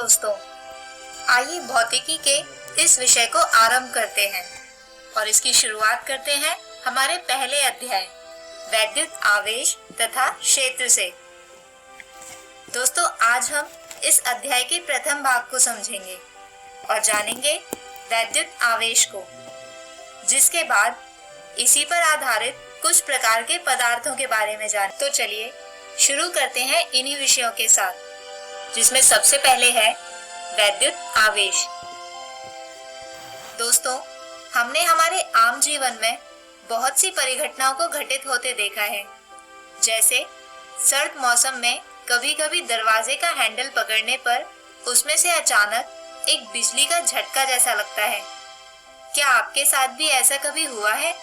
दोस्तों, आइए भौतिकी के इस विषय को आरंभ करते हैं और इसकी शुरुआत करते हैं हमारे पहले अध्याय वैद्युत आवेश तथा क्षेत्र से। दोस्तों, आज हम इस अध्याय के प्रथम भाग को समझेंगे और जानेंगे वैद्युत आवेश को, जिसके बाद इसी पर आधारित कुछ प्रकार के पदार्थों के बारे में जान। तो चलिए शुरू करते हैं इन्हीं विषयों के साथ, जिसमें सबसे पहले है वैद्युत आवेश। दोस्तों, हमने हमारे आम जीवन में बहुत सी परिघटनाओं को घटित होते देखा है। जैसे सर्द मौसम में कभी कभी दरवाजे का हैंडल पकड़ने पर उसमें से अचानक एक बिजली का झटका जैसा लगता है। क्या आपके साथ भी ऐसा कभी हुआ है?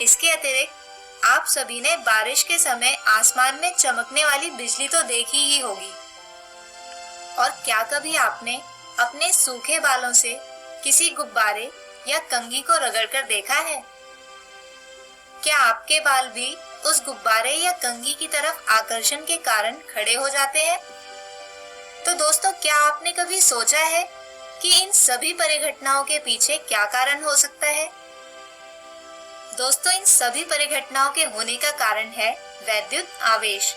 इसके अतिरिक्त आप सभी ने बारिश के समय आसमान में चमकने वाली बिजली तो देखी ही होगी। और क्या कभी आपने अपने सूखे बालों से किसी गुब्बारे या कंघी को रगड़कर देखा है? क्या आपके बाल भी उस गुब्बारे या कंघी की तरफ आकर्षण के कारण खड़े हो जाते हैं? तो दोस्तों, क्या आपने कभी सोचा है कि इन सभी परिघटनाओं के पीछे क्या कारण हो सकता है? दोस्तों, इन सभी परिघटनाओं के होने का कारण है वैद्युत आवेश।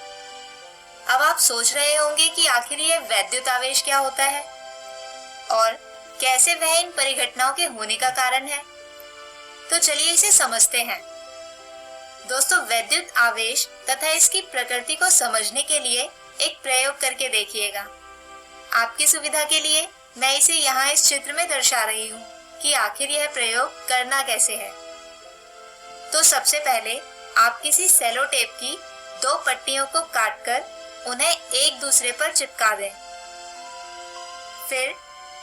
अब आप सोच रहे होंगे कि आखिर यह वैद्युत आवेश क्या होता है और कैसे वह इन परिघटनाओं के होने का कारण है। तो चलिए इसे समझते हैं। दोस्तों, वैद्युत आवेश तथा इसकी प्रकृति को समझने के लिए एक प्रयोग करके देखिएगा। आपकी सुविधा के लिए मैं इसे यहाँ इस चित्र में दर्शा रही हूँ कि आखिर यह प्रयोग करना कैसे है। तो सबसे पहले आप किसी सेलो टेप की दो पट्टियों को काटकर उन्हें एक दूसरे पर चिपका दें। फिर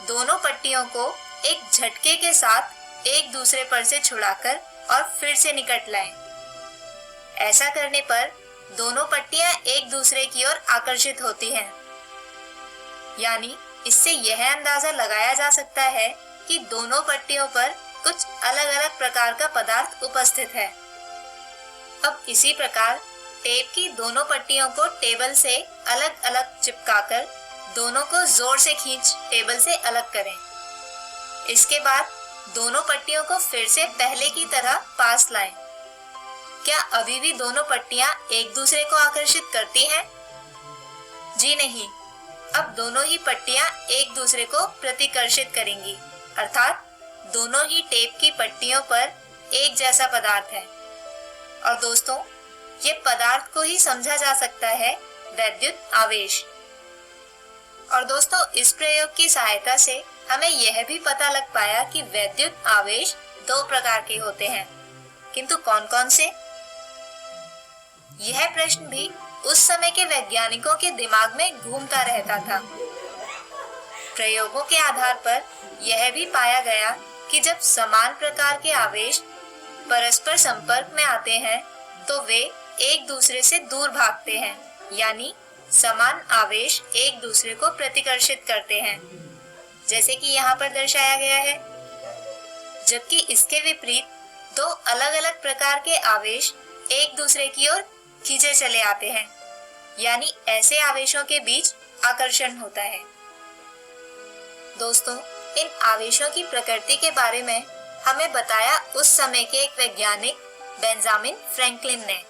दोनों पट्टियों को एक झटके के साथ एक दूसरे पर से छुड़ाकर और फिर से निकट लाएं। ऐसा करने पर दोनों पट्टियां एक दूसरे की ओर आकर्षित होती हैं। यानी इससे यह अंदाजा लगाया जा सकता है कि दोनों पट्टियों पर कुछ अलग अलग प्रकार का पदार्थ उपस्थित है। अब इसी प्रकार टेप की दोनों पट्टियों को टेबल से अलग अलग चिपकाकर दोनों को जोर से खींच टेबल से अलग करें। इसके बाद दोनों पट्टियों को फिर से पहले की तरह पास लाएं। क्या अभी भी दोनों पट्टियां एक दूसरे को आकर्षित करती हैं? जी नहीं, अब दोनों ही पट्टियां एक दूसरे को प्रतिकर्षित करेंगी, अर्थात दोनों ही टेप की पट्टियों पर एक जैसा पदार्थ है। और दोस्तों, ये पदार्थ को ही समझा जा सकता है वैद्युत आवेश। और दोस्तों, इस प्रयोग की सहायता से हमें यह भी पता लग पाया कि वैद्युत आवेश दो प्रकार के होते हैं, किंतु कौन कौन से? यह प्रश्न भी उस समय के वैज्ञानिकों के दिमाग में घूमता रहता था। प्रयोगों के आधार पर यह भी पाया गया कि जब समान प्रकार के आवेश परस्पर संपर्क में आते हैं तो वे एक दूसरे से दूर भागते हैं, यानी समान आवेश एक दूसरे को प्रतिकर्षित करते हैं, जैसे कि यहाँ पर दर्शाया गया है। जबकि इसके विपरीत दो अलग अलग प्रकार के आवेश एक दूसरे की ओर खींचे चले आते हैं, यानी ऐसे आवेशों के बीच आकर्षण होता है। दोस्तों, इन आवेशों की प्रकृति के बारे में हमें बताया उस समय के एक वैज्ञानिक बेंजामिन फ्रैंकलिन ने।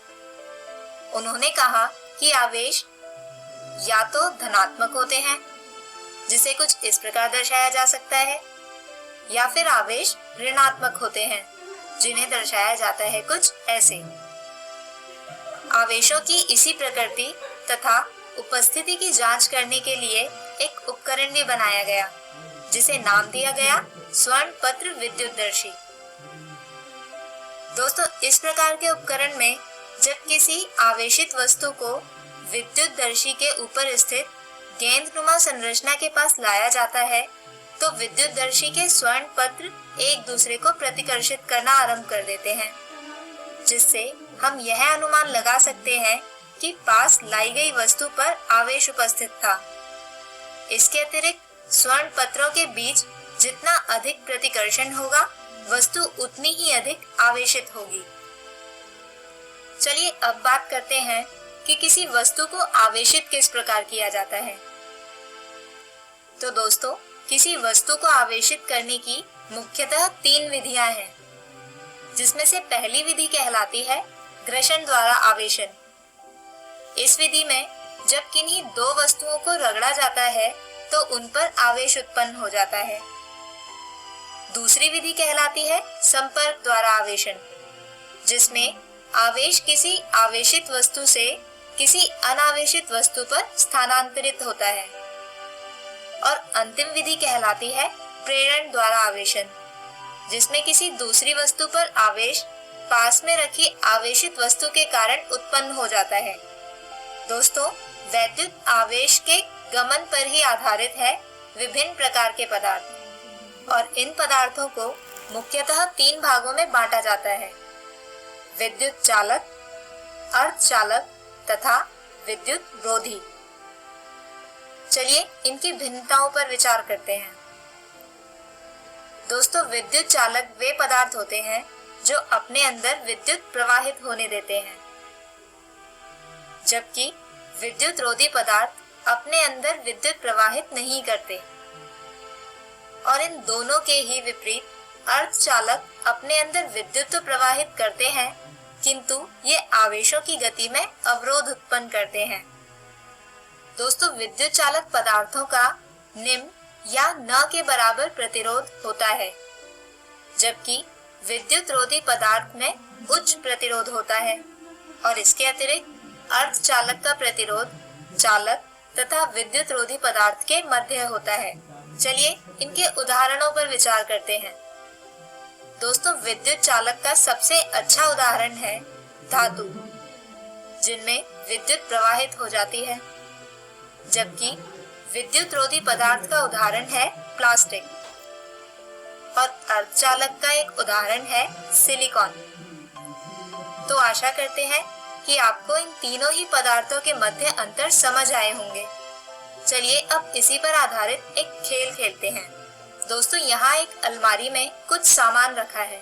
उन्होंने कहा कि आवेश या तो धनात्मक होते हैं, जिसे कुछ इस प्रकार दर्शाया जा सकता है, या फिर आवेश ऋणात्मक होते हैं, जिन्हें दर्शाया जाता है कुछ ऐसे। आवेशों की इसी प्रकृति तथा उपस्थिति की जांच करने के लिए एक उपकरण भी बनाया गया, जिसे नाम दिया गया स्वर्ण पत्र विद्युतदर्शी। दोस्तों, इस प्रकार के उपकरण में जब किसी आवेशित वस्तु को विद्युतदर्शी के ऊपर स्थित गेंदनुमा संरचना के पास लाया जाता है, तो विद्युतदर्शी के स्वर्ण पत्र एक दूसरे को प्रतिकर्षित करना आरंभ कर देते हैं, जिससे हम यह अनुमान लगा सकते हैं कि पास लाई गई वस्तु पर आवेश उपस्थित था। इसके अतिरिक्त स्वर्ण पत्रों के बीच जितना अधिक प्रतिकर्षण होगा, वस्तु उतनी ही अधिक आवेशित होगी। चलिए अब बात करते हैं कि किसी वस्तु को आवेशित किस प्रकार किया जाता है। तो दोस्तों, किसी वस्तु को आवेशित करने की मुख्यतः 3 विधियां हैं, जिसमें से पहली विधि कहलाती है घर्षण द्वारा आवेशन। इस विधि में जब किन्हीं 2 वस्तुओं को रगड़ा जाता है तो उन पर आवेश उत्पन्न हो जाता है। दूसरी विधि कहलाती है संपर्क द्वारा आवेशन, जिसमें आवेश किसी आवेशित वस्तु से किसी अनावेशित वस्तु पर स्थानांतरित होता है। और अंतिम विधि कहलाती है प्रेरण द्वारा आवेशन, जिसमें किसी दूसरी वस्तु पर आवेश पास में रखी आवेशित वस्तु के कारण उत्पन्न हो जाता है। दोस्तों, वैद्युत आवेश के गमन पर ही आधारित है विभिन्न प्रकार के पदार्थ, और इन पदार्थों को मुख्यतः 3 भागों में बांटा जाता है: विद्युत चालक, अर्धचालक तथा विद्युत रोधी। चलिए इनकी भिन्नताओं पर विचार करते हैं। दोस्तों, विद्युत चालक वे पदार्थ होते हैं जो अपने अंदर विद्युत प्रवाहित होने देते हैं, जबकि विद्युत रोधी पदार्थ अपने अंदर विद्युत प्रवाहित नहीं करते। और इन दोनों के ही विपरीत अर्धचालक अपने अंदर विद्युत तो प्रवाहित करते हैं, किंतु ये आवेशों की गति में अवरोध उत्पन्न करते हैं। दोस्तों, विद्युत चालक पदार्थों का निम्न या न के बराबर प्रतिरोध होता है, जबकि विद्युत रोधी पदार्थ में उच्च प्रतिरोध होता है। और इसके अतिरिक्त अर्धचालक का प्रतिरोध चालक तथा विद्युत रोधी पदार्थ के मध्य होता है। चलिए इनके उदाहरणों पर विचार करते हैं। दोस्तों, विद्युत चालक का सबसे अच्छा उदाहरण है धातु, जिनमें विद्युत प्रवाहित हो जाती है, जबकि विद्युत रोधी पदार्थ का उदाहरण है प्लास्टिक। और अर्धचालक का एक उदाहरण है सिलिकॉन। तो आशा करते हैं कि आपको इन तीनों ही पदार्थों के मध्य अंतर समझ आए होंगे। चलिए अब इसी पर आधारित एक खेल खेलते हैं। दोस्तों, यहाँ एक अलमारी में कुछ सामान रखा है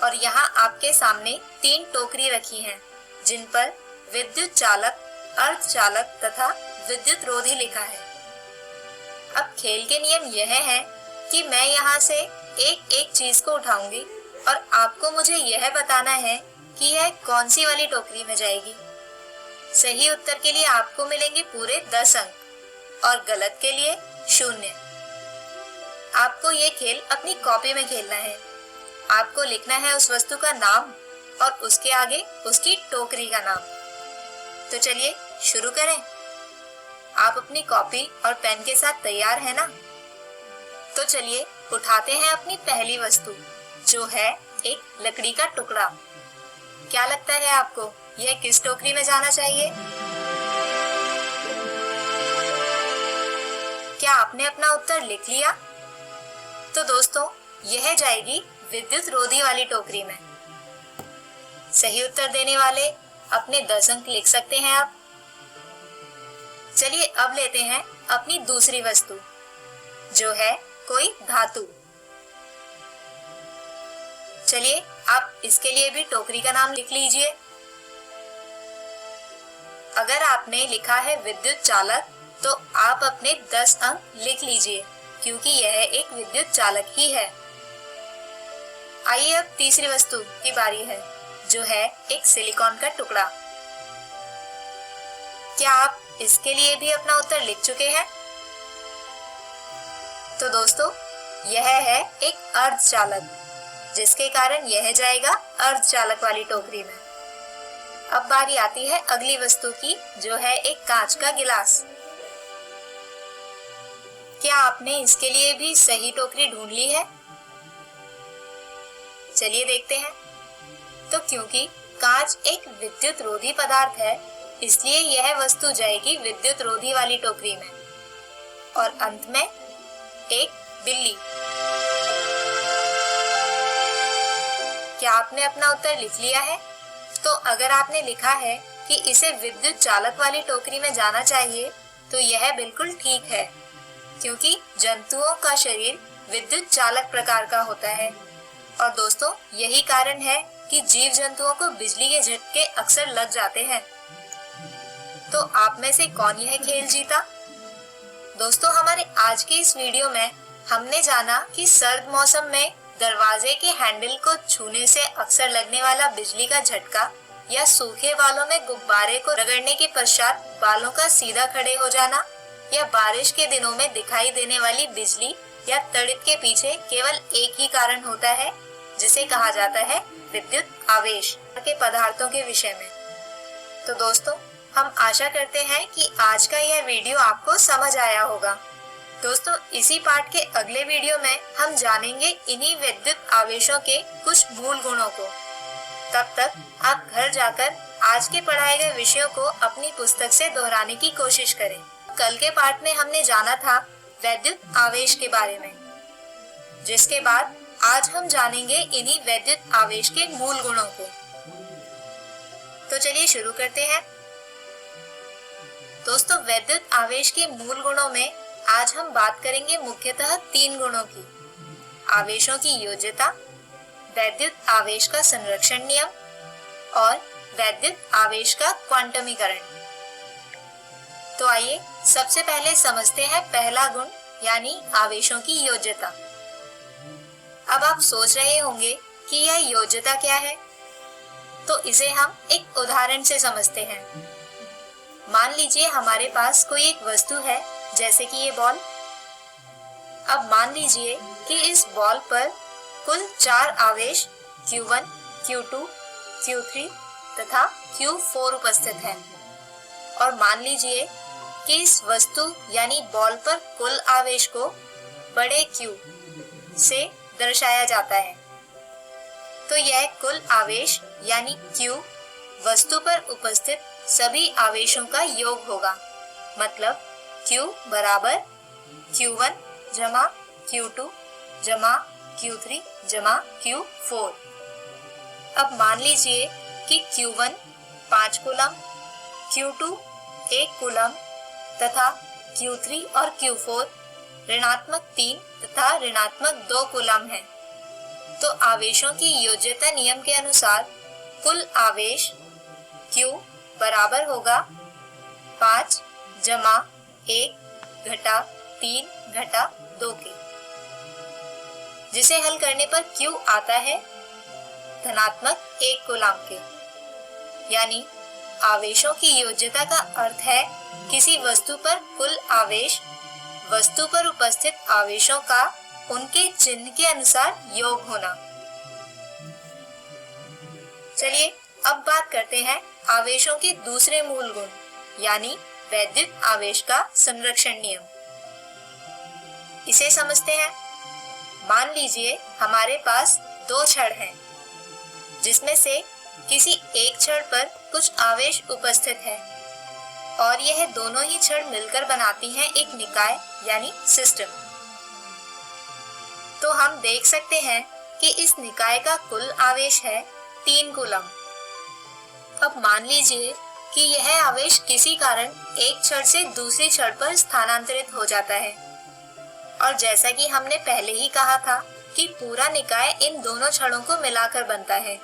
और यहाँ आपके सामने 3 टोकरी रखी हैं, जिन पर विद्युत चालक, अर्धचालक तथा विद्युत रोधी लिखा है। अब खेल के नियम यह है कि मैं यहाँ से एक एक चीज को उठाऊंगी और आपको मुझे यह बताना है कि यह कौन सी वाली टोकरी में जाएगी। सही उत्तर के लिए आपको मिलेंगे पूरे 10 अंक और गलत के लिए 0। आपको ये खेल अपनी कॉपी में खेलना है। आपको लिखना है उस वस्तु का नाम और उसके आगे उसकी टोकरी का नाम। तो चलिए शुरू करें। आप अपनी कॉपी और पेन के साथ तैयार है ना? तो चलिए उठाते हैं अपनी पहली वस्तु, जो है एक लकड़ी का टुकड़ा। क्या लगता है आपको यह किस टोकरी में जाना चाहिए? क्या आपने अपना उत्तर लिख लिया? तो दोस्तों, यह जाएगी विद्युत रोधी वाली टोकरी में। सही उत्तर देने वाले अपने 10 अंक लिख सकते हैं आप। चलिए अब लेते हैं अपनी दूसरी वस्तु, जो है कोई धातु। चलिए आप इसके लिए भी टोकरी का नाम लिख लीजिए। अगर आपने लिखा है विद्युत चालक, तो आप अपने 10 अंक लिख लीजिए, क्योंकि यह एक विद्युत चालक ही है। आइए अब तीसरी वस्तु की बारी है, जो है एक सिलिकॉन का टुकड़ा। क्या आप इसके लिए भी अपना उत्तर लिख चुके हैं? तो दोस्तों, यह है एक अर्धचालक, जिसके कारण यह जाएगा अर्धचालक वाली टोकरी में। अब बारी आती है अगली वस्तु की, जो है एक कांच का गिलास। क्या आपने इसके लिए भी सही टोकरी ढूंढ ली है? चलिए देखते हैं। तो क्योंकि कांच एक विद्युत रोधी पदार्थ है, इसलिए यह वस्तु जाएगी विद्युत रोधी वाली टोकरी में। और अंत में एक बिल्ली। क्या आपने अपना उत्तर लिख लिया है? तो अगर आपने लिखा है कि इसे विद्युत चालक वाली टोकरी में जाना चाहिए, तो यह बिल्कुल ठीक है, क्योंकि जंतुओं का शरीर विद्युत चालक प्रकार का होता है। और दोस्तों, यही कारण है कि जीव जंतुओं को बिजली के झटके अक्सर लग जाते हैं। तो आप में से कौन यह खेल जीता? दोस्तों, हमारे आज के इस वीडियो में हमने जाना कि सर्द मौसम में दरवाजे के हैंडल को छूने से अक्सर लगने वाला बिजली का झटका या सूखे बालों में गुब्बारे को रगड़ने के पश्चात बालों का सीधा खड़े हो जाना या बारिश के दिनों में दिखाई देने वाली बिजली या तड़ित के पीछे केवल एक ही कारण होता है, जिसे कहा जाता है विद्युत आवेश के पदार्थों के विषय में। तो दोस्तों, हम आशा करते हैं कि आज का यह वीडियो आपको समझ आया होगा। दोस्तों, इसी पार्ट के अगले वीडियो में हम जानेंगे इन्हीं विद्युत आवेशों के कुछ मूल गुणों को। तब तक आप घर जाकर आज के पढ़ाए गए विषयों को अपनी पुस्तक से दोहराने की कोशिश करें। कल के पार्ट में हमने जाना था वैद्युत आवेश के बारे में, जिसके बाद आज हम जानेंगे इन्हीं वैद्युत आवेश के मूल गुणों को। तो चलिए शुरू करते हैं। दोस्तों, वैद्युत आवेश के मूल गुणों में आज हम बात करेंगे मुख्यतः 3 गुणों की: आवेशों की योज्यता, वैद्युत आवेश का संरक्षण नियम और वैद्युत आवेश का क्वांटमीकरण। तो आइए सबसे पहले समझते हैं पहला गुण, यानी आवेशों की योज्यता। अब आप सोच रहे होंगे कि यह योज्यता क्या है, तो इसे हम एक उदाहरण से समझते हैं। मान लीजिए हमारे पास कोई एक वस्तु है, जैसे कि ये बॉल। अब मान लीजिए कि इस बॉल पर कुल 4 आवेश Q1, Q2, Q3 तथा Q4 उपस्थित हैं। और मान लीजिए कि इस वस्तु यानी बॉल पर कुल आवेश को बड़े Q से दर्शाया जाता है। तो यह कुल आवेश यानी Q वस्तु पर उपस्थित सभी आवेशों का योग होगा। मतलब Q बराबर Q1 जमा Q2 जमा Q3 जमा Q4। अब मान लीजिए कि Q1 5 कूलम, Q2 1 कूलम तथा Q3 और Q4 ऋणात्मक 3 तथा ऋणात्मक 2 कूलम है। तो आवेशों की योज्यता नियम के अनुसार कुल आवेश Q बराबर होगा 5 जमा 1 घटा 3 घटा 2 के, जिसे हल करने पर Q आता है धनात्मक 1 कूलम के। यानी आवेशों की योज्यता का अर्थ है किसी वस्तु पर कुल आवेश वस्तु पर उपस्थित आवेशों का उनके चिन्ह के अनुसार योग होना। चलिए अब बात करते हैं आवेशों के दूसरे मूल गुण, यानी वैद्युत आवेश का संरक्षण नियम। इसे समझते हैं। मान लीजिए हमारे पास 2 छड़ हैं, जिसमें से किसी एक छड़ पर कुछ आवेश उपस्थित है और यह दोनों ही छड़ मिलकर बनाती हैं एक निकाय यानी सिस्टम। तो हम देख सकते हैं कि इस निकाय का कुल आवेश है 3 कूलम। अब मान लीजिए कि यह आवेश किसी कारण एक छड़ से दूसरी छड़ पर स्थानांतरित हो जाता है। और जैसा कि हमने पहले ही कहा था कि पूरा निकाय इन दोनों छड़ों को मिलाकर बनता है।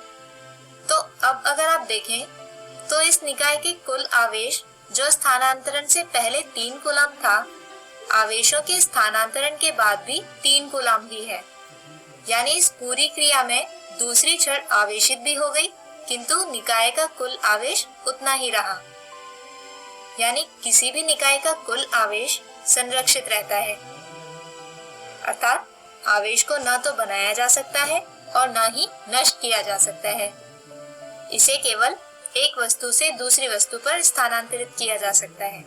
तो अब अगर आप देखें तो इस निकाय के कुल आवेश जो स्थानांतरण से पहले 3 कूलम था, आवेशों के स्थानांतरण के बाद भी 3 कूलम ही है। यानी इस पूरी क्रिया में दूसरी छड़ आवेशित भी हो गई, किंतु निकाय का कुल आवेश उतना ही रहा। यानी किसी भी निकाय का कुल आवेश संरक्षित रहता है, अर्थात आवेश को न तो बनाया जा सकता है और न ही नष्ट किया जा सकता है। इसे केवल एक वस्तु से दूसरी वस्तु पर स्थानांतरित किया जा सकता है।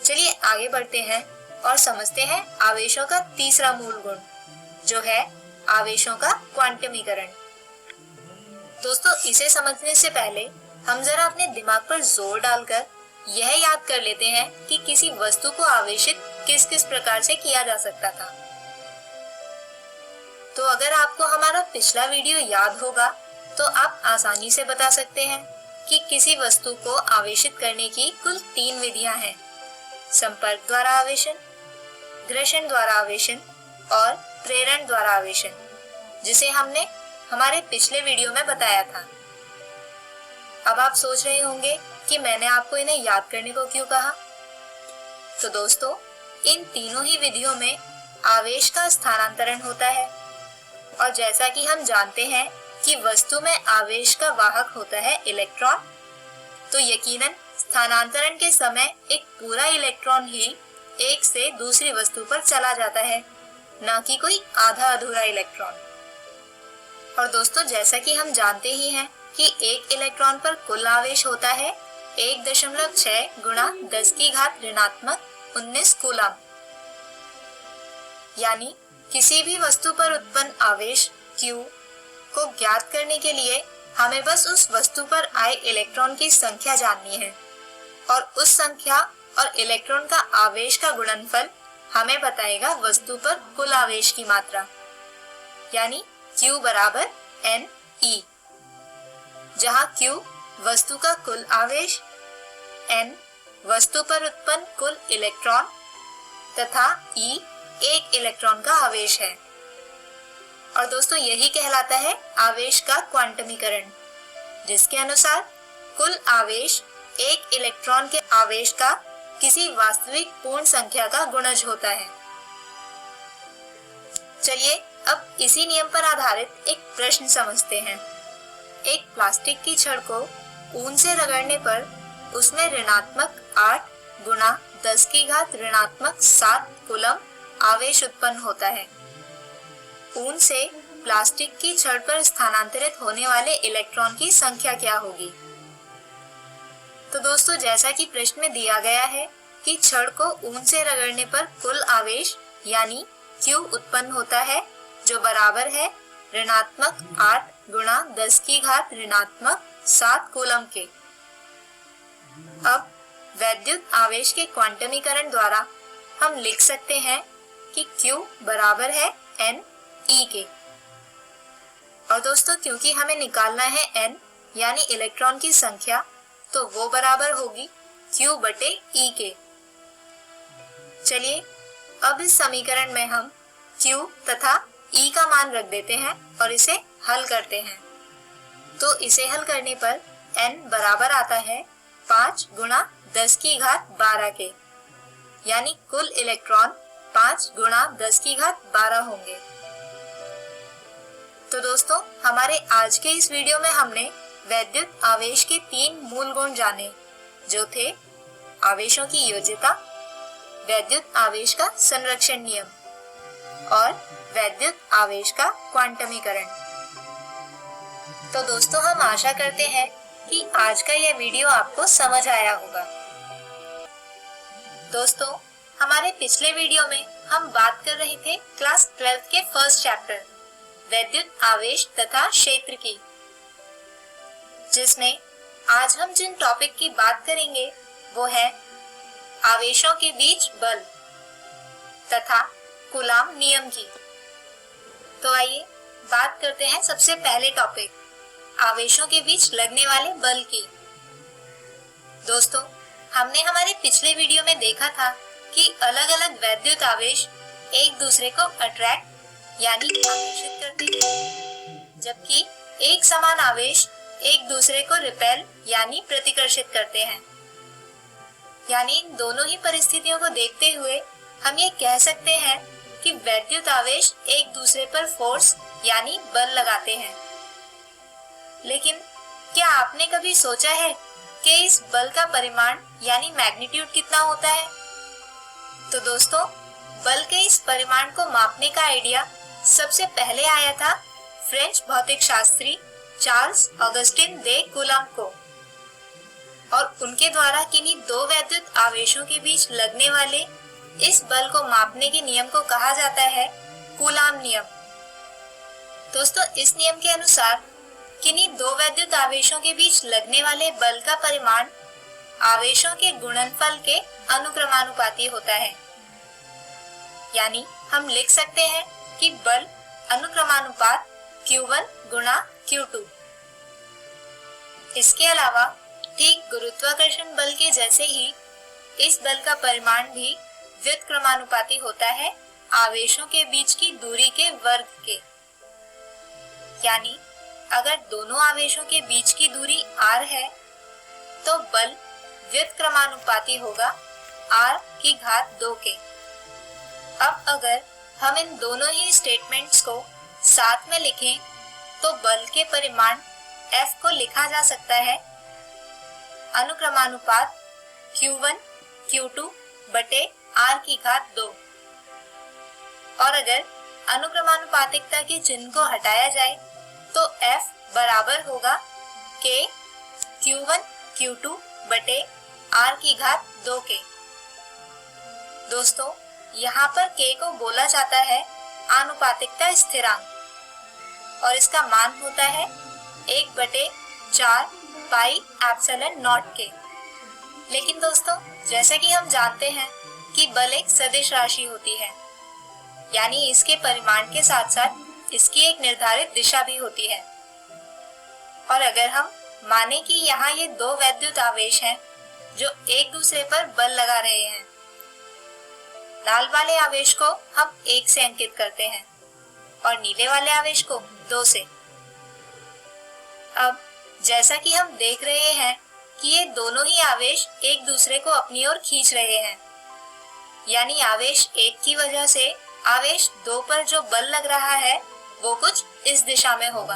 चलिए आगे बढ़ते हैं और समझते हैं आवेशों का तीसरा मूल गुण, जो है आवेशों का क्वांटमीकरण। दोस्तों, इसे समझने से पहले हम जरा अपने दिमाग पर जोर डालकर यह याद कर लेते हैं कि किसी वस्तु को आवेशित किस किस प्रकार से किया जा सकता था। तो अगर आपको हमारा पिछला वीडियो याद होगा तो आप आसानी से बता सकते हैं कि किसी वस्तु को आवेशित करने की कुल 3 विधियां हैं: संपर्क द्वारा आवेशन, घर्षण द्वारा आवेशन और प्रेरण द्वारा आवेशन, जिसे हमने हमारे पिछले वीडियो में बताया था। अब आप सोच रहे होंगे कि मैंने आपको इन्हें याद करने को क्यों कहा। तो दोस्तों, इन तीनों ही विधियों में आवेश का स्थानांतरण होता है और जैसा कि हम जानते हैं कि वस्तु में आवेश का वाहक होता है इलेक्ट्रॉन, तो यकीनन स्थानांतरण के समय एक पूरा इलेक्ट्रॉन ही एक से दूसरी वस्तु पर चला जाता है, न कि कोई आधा अधूरा इलेक्ट्रॉन। और दोस्तों, जैसा कि हम जानते ही हैं कि एक इलेक्ट्रॉन पर कुल आवेश होता है 1.6 गुणा 10 की घात ऋणात्मक 19 कूलम। यानी किसी भी वस्तु पर उत्पन्न आवेश Q को ज्ञात करने के लिए हमें बस उस वस्तु पर आए इलेक्ट्रॉन की संख्या जाननी है और उस संख्या और इलेक्ट्रॉन का आवेश का गुणनफल हमें बताएगा वस्तु पर कुल आवेश की मात्रा, यानी Q बराबर NE, जहां Q वस्तु का कुल आवेश, N वस्तु पर उत्पन्न कुल इलेक्ट्रॉन तथा E एक इलेक्ट्रॉन का आवेश है। और दोस्तों, यही कहलाता है आवेश का क्वांटमीकरण, जिसके अनुसार कुल आवेश एक इलेक्ट्रॉन के आवेश का किसी वास्तविक पूर्ण संख्या का गुणज होता है। चलिए अब इसी नियम पर आधारित एक प्रश्न समझते हैं। एक प्लास्टिक की छड़ को ऊन से रगड़ने पर उसमें ऋणात्मक 8 गुणा 10 की घात ऋणात्मक 7 कूलम आवेश उत्पन्न होता है। ऊन से प्लास्टिक की छड़ पर स्थानांतरित होने वाले इलेक्ट्रॉन की संख्या क्या होगी? तो दोस्तों, जैसा कि प्रश्न में दिया गया है कि छड़ को ऊन से रगड़ने पर कुल आवेश यानी Q उत्पन्न होता है, जो बराबर है ऋणात्मक 8 गुणा 10 की घात ऋणात्मक 7 कूलम के। अब वैद्युत आवेश के क्वांटमीकरण द्वारा हम लिख सकते हैं कि Q बराबर है NE के। और दोस्तों, क्योंकि हमें निकालना है N यानी इलेक्ट्रॉन की संख्या, तो वो बराबर होगी Q बटे E के। चलिए अब इस समीकरण में हम Q तथा E का मान रख देते हैं और इसे हल करते हैं। तो इसे हल करने पर N बराबर आता है 5 गुणा 10 की घात 12 के, यानी कुल इलेक्ट्रॉन 5 गुणा 10 की घात 12 होंगे। तो दोस्तों, हमारे आज के इस वीडियो में हमने वैद्युत आवेश के 3 मूल गुण जाने, जो थे आवेशों की योज्यता, वैद्युत आवेश का संरक्षण नियम और वैद्युत आवेश का क्वांटमीकरण। तो दोस्तों, हम आशा करते हैं कि आज का यह वीडियो आपको समझ आया होगा। दोस्तों, हमारे पिछले वीडियो में हम बात कर रहे थे क्लास 12 के फर्स्ट चैप्टर वैद्युत आवेश तथा क्षेत्र की, जिसमें आज हम जिन टॉपिक की बात करेंगे वो है आवेशों के बीच बल तथा कूलाम नियम की। तो आइए बात करते हैं सबसे पहले टॉपिक आवेशों के बीच लगने वाले बल की। दोस्तों, हमने हमारे पिछले वीडियो में देखा था कि अलग अलग वैद्युत आवेश एक दूसरे को अट्रैक्ट यानी आकर्षित करते हैं, जबकि एक समान आवेश एक दूसरे को रिपेल यानी प्रतिकर्षित करते हैं। यानी इन दोनों ही परिस्थितियों को देखते हुए हम ये कह सकते हैं कि वैद्युत आवेश एक दूसरे पर फोर्स यानी बल लगाते हैं। लेकिन क्या आपने कभी सोचा है कि इस बल का परिमाण यानी मैग्नीट्यूड कितना होता है? तो दोस्तों, बल के इस परिमाण को मापने का आइडिया सबसे पहले आया था फ्रेंच भौतिक शास्त्री चार्ल्स ऑगस्टिन दे कूलम को, और उनके द्वारा किन्हीं दो वैद्युत आवेशों के बीच लगने वाले इस बल को मापने के नियम को कहा जाता है कूलाम नियम। दोस्तों, इस नियम के अनुसार किन्हीं दो वैद्युत आवेशों के बीच लगने वाले बल का परिमाण आवेशों के गुणनफल के अनुक्रमानुपाती होता है। यानी हम लिख सकते हैं कि बल अनुक्रमानुपात Q1 गुणा Q2। इसके अलावा ठीक गुरुत्वाकर्षण बल के जैसे ही इस बल का परिमाण भी व्युत्क्रमानुपाती होता है आवेशों के बीच की दूरी के वर्ग के। यानी अगर दोनों आवेशों के बीच की दूरी r है तो बल व्युत्क्रमानुपाती होगा r की घात 2 के। अब अगर हम इन दोनों ही स्टेटमेंट्स को साथ में लिखें तो बल के परिमाण F को लिखा जा सकता है अनुक्रमानुपात Q1 Q2 बटे r की घात 2। और अगर अनुक्रमानुपातिकता के चिन्ह को हटाया जाए तो F बराबर होगा K Q1 Q2 बटे r की घात 2 के। दोस्तों, यहाँ पर K को बोला जाता है आनुपातिकता स्थिरांक और इसका मान होता है 1/4 पाई एप्सिलॉन नॉट के। लेकिन दोस्तों, जैसा कि हम जानते हैं कि बल एक सदिश राशि होती है, यानी इसके परिमाण के साथ साथ इसकी एक निर्धारित दिशा भी होती है। और अगर हम माने कि यहाँ ये दो वैद्युत आवेश हैं जो एक दूसरे पर बल लगा रहे हैं, लाल वाले आवेश को हम 1 से अंकित करते हैं और नीले वाले आवेश को 2 से। अब जैसा कि हम देख रहे हैं कि ये दोनों ही आवेश एक दूसरे को अपनी ओर खींच रहे हैं, यानी आवेश 1 की वजह से आवेश 2 पर जो बल लग रहा है वो कुछ इस दिशा में होगा।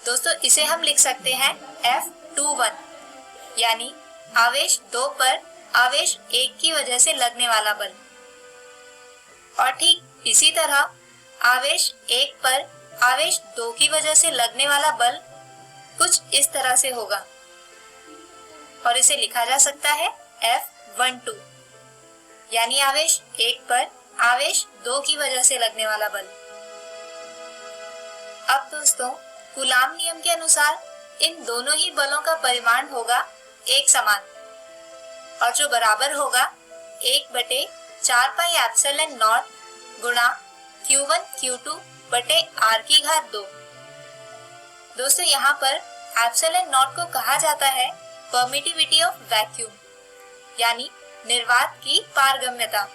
दोस्तों, इसे हम लिख सकते हैं F21, यानी आवेश 2 पर आवेश 1 की वजह से लगने वाला बल। और ठीक इसी तरह आवेश 1 पर आवेश 2 की वजह से लगने वाला बल कुछ इस तरह से होगा और इसे लिखा जा सकता है F12, यानी आवेश 1 पर आवेश 2 की वजह से लगने वाला बल। अब दोस्तों, कूलाम नियम के अनुसार इन दोनों ही बलों का परिमाण होगा एक समान और जो बराबर होगा 1/4 पाई एप्सिलॉन नॉट गुणा Q1 Q2 बटे r की घात 2। दोस्तों, यहाँ पर एप्सिलॉन नॉट को कहा जाता है परमिटिविटी ऑफ वैक्यूम, यानी निर्वात की पारगम्यता,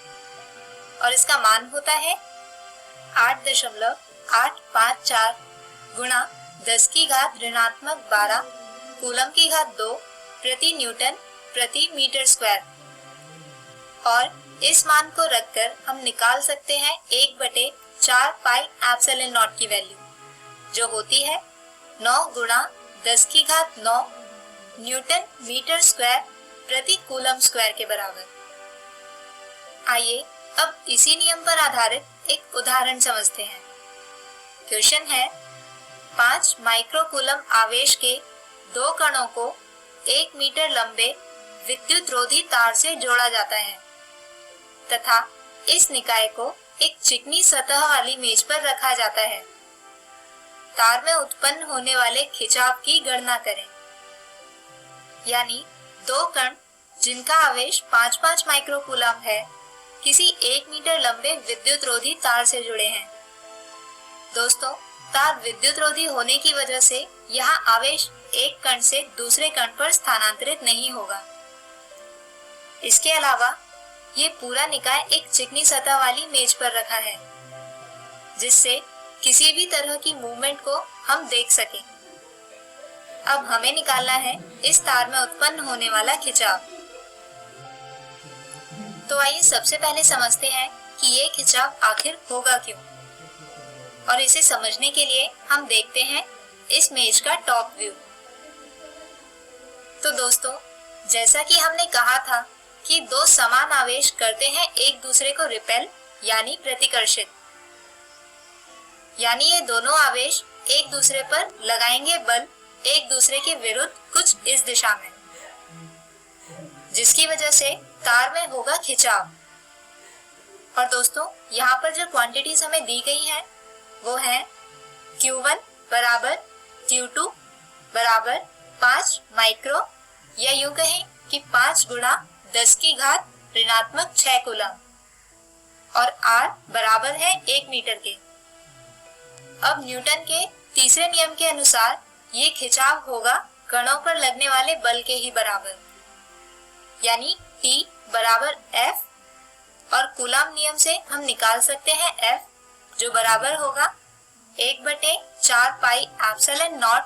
और इसका मान होता है 8.854 गुणा 10 की घात ऋणात्मक 12 कूलम की घात 2 प्रति न्यूटन प्रति मीटर स्क्वायर। और इस मान को रखकर हम निकाल सकते हैं 1/4 पाई एप्सिलॉन नॉट की वैल्यू, जो होती है 9 गुणा 10 की घात 9 न्यूटन मीटर स्क्वायर प्रति कूलम स्क्वायर के बराबर। आइए अब इसी नियम पर आधारित एक उदाहरण समझते हैं। क्वेश्चन है 5 माइक्रोकूलम आवेश के 2 कणों को 1 मीटर लंबे विद्युत रोधी तार से जोड़ा जाता है तथा इस निकाय को एक चिकनी सतह वाली मेज पर रखा जाता है। तार में उत्पन्न होने वाले खिंचाव की गणना करें। यानी 2 कण जिनका आवेश 5-5 माइक्रोकूलम है किसी 1 मीटर लंबे विद्युत रोधी तार से जुड़े हैं। दोस्तों, तार विद्युत रोधी होने की वजह से यहाँ आवेश एक कण से दूसरे कण पर स्थानांतरित नहीं होगा। इसके अलावा ये पूरा निकाय एक चिकनी सतह वाली मेज पर रखा है जिससे किसी भी तरह की मूवमेंट को हम देख सकें। अब हमें निकालना है इस तार में उत्पन्न होने वाला खिंचाव। तो आइए सबसे पहले समझते हैं कि ये खिंचाव आखिर होगा क्यों, और इसे समझने के लिए हम देखते हैं इस मेज का टॉप व्यू। तो दोस्तों, जैसा कि हमने कहा था कि 2 समान आवेश करते हैं एक दूसरे को रिपेल यानी प्रतिकर्षित, यानी ये दोनों आवेश एक दूसरे पर लगाएंगे बल एक दूसरे के विरुद्ध कुछ इस दिशा में, जिसकी वजह से तार में होगा खिंचाव। और दोस्तों, यहाँ पर जो क्वांटिटीज हमें दी गई हैं वो है Q1 बराबर Q2 बराबर 5 माइक्रो, या यूं कहें कि 5 गुणा 10 की घात ऋणात्मक 6 कूलम, और R बराबर है 1 मीटर के। अब न्यूटन के तीसरे नियम के अनुसार ये खिंचाव होगा कणों पर लगने वाले बल के ही बराबर, यानी T बराबर F, और कूलम नियम से हम निकाल सकते हैं F, जो बराबर होगा 1/4 pi epsilon not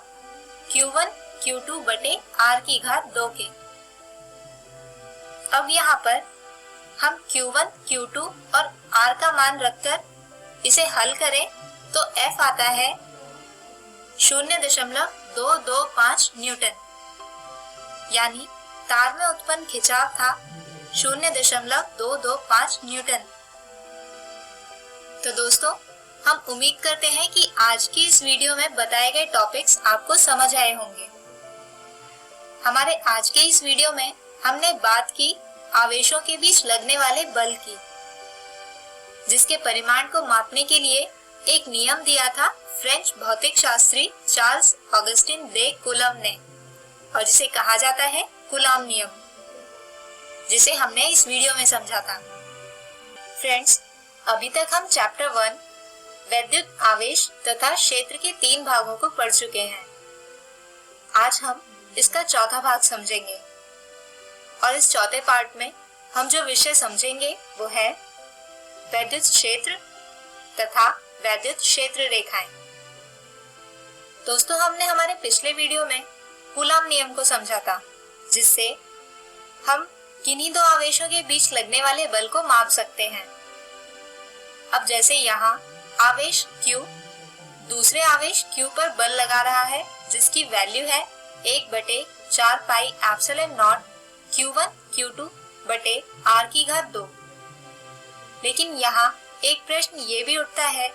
Q1 Q2 बटे R की घात 2 के। अब यहाँ पर हम Q1, Q2 और R का मान रखकर इसे हल करें तो F आता है 0.225 न्यूटन, यानी तार में उत्पन्न खिंचाव था 0.225 न्यूटन। तो दोस्तों, हम उम्मीद करते हैं कि आज की इस वीडियो में बताए गए टॉपिक्स आपको समझ आए होंगे। हमारे आज के इस वीडियो में हमने बात की आवेशों के बीच लगने वाले बल की, जिसके परिमाण को मापने के लिए एक नियम दिया था फ्रेंच भौतिक शास्त्री चार्ल्स ऑगस्टिन दे कूलम्ब ने, और जिसे कहा जाता है कूलम्ब नियम, जिसे हमने इस वीडियो में समझा था। फ्रेंड्स, अभी तक हम चैप्टर 1 वैद्युत आवेश तथा क्षेत्र के 3 भागों को पढ़ चुके हैं। आज हम इसका चौथा भाग समझेंगे, और इस चौथे पार्ट में हम जो विषय समझेंगे वो है वैद्युत क्षेत्र तथा वैद्युत क्षेत्र रेखाएं। दोस्तों, हमने हमारे पिछले वीडियो में कूलम्ब नियम को समझा था, जिससे हम किन्हीं दो आवेशों के बीच लगने वाले बल को माप सकते हैं। अब जैसे यहाँ आवेश Q दूसरे आवेश Q पर बल लगा रहा है, जिसकी वैल्यू है 1/4 pi epsilon not Q1 Q2 बटे R की घात 2। लेकिन यहाँ एक प्रश्न ये भी उठता है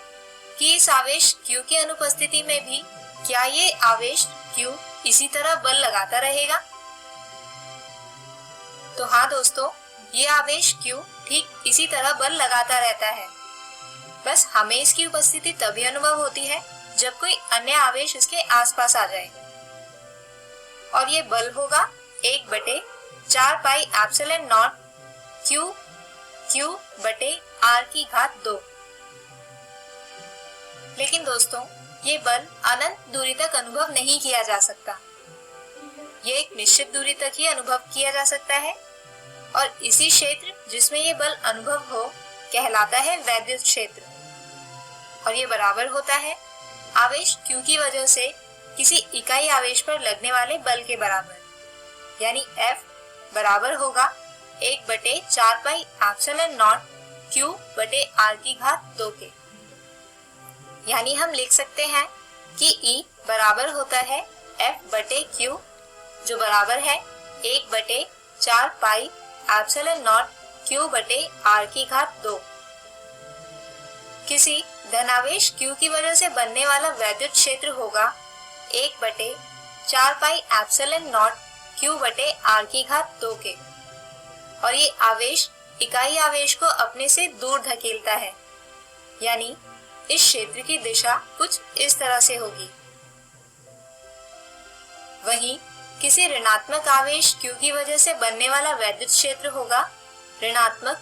कि इस आवेश Q की अनुपस्थिति में भी क्या ये आवेश Q इसी तरह बल लगाता रहेगा? तो हाँ दोस्तों, ये आवेश Q ठीक इसी तरह बल लगाता रहता है, बस हमें इसकी उपस्थिति तभी अनुभव होती है जब कोई अन्य आवेश इसके आसपास आ जाए, और ये बल होगा 1/4 पाई एप्सिलॉन नॉट Q बटे R की घात 2। लेकिन दोस्तों, ये बल अनंत दूरी तक अनुभव नहीं किया जा सकता। ये एक निश्चित दूरी तक ही अनुभव किया जा सकता है, और इसी क्षेत्र जिसमें ये बल अनुभव हो कहलाता है वैद्युत क्षेत्र, और ये बराबर होता है आवेश Q की वजह से किसी इकाई आवेश पर लगने वाले बल के बराबर, यानी F बराबर होगा 1/4 पाई एप्सिलॉन नॉट Q बटे R की घात 2 के। यानी हम लिख सकते हैं कि E बराबर होता है F बटे Q, जो बराबर है 1/4 पाई एप्सिलॉन नॉट Q बटे R की घात 2। किसी धनावेश Q की वजह से बनने वाला वैद्युत क्षेत्र होगा 1/4 पाई एप्सिलॉन नॉट Q बटे R की घात 2 के, और ये आवेश इकाई आवेश को अपने से दूर धकेलता है, यानी इस क्षेत्र की दिशा कुछ इस तरह से होगी। वहीं किसी ऋणात्मक आवेश Q की वजह से बनने वाला वैद्युत क्षेत्र होगा ऋणात्मक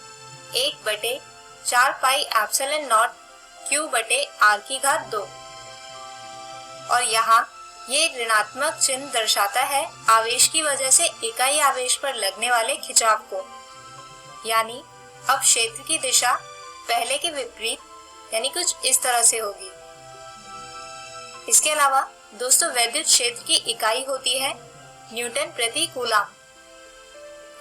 1/4 पाई एप्सिलॉन नॉट Q बटे R की घात 2, और यहाँ ये ऋणात्मक चिन्ह दर्शाता है आवेश की वजह से इकाई आवेश पर लगने वाले खिंचाव को, यानी अब क्षेत्र की दिशा पहले के विपरीत, यानी कुछ इस तरह से होगी। इसके अलावा दोस्तों, वैद्युत क्षेत्र की इकाई होती है न्यूटन प्रति कूलम्ब।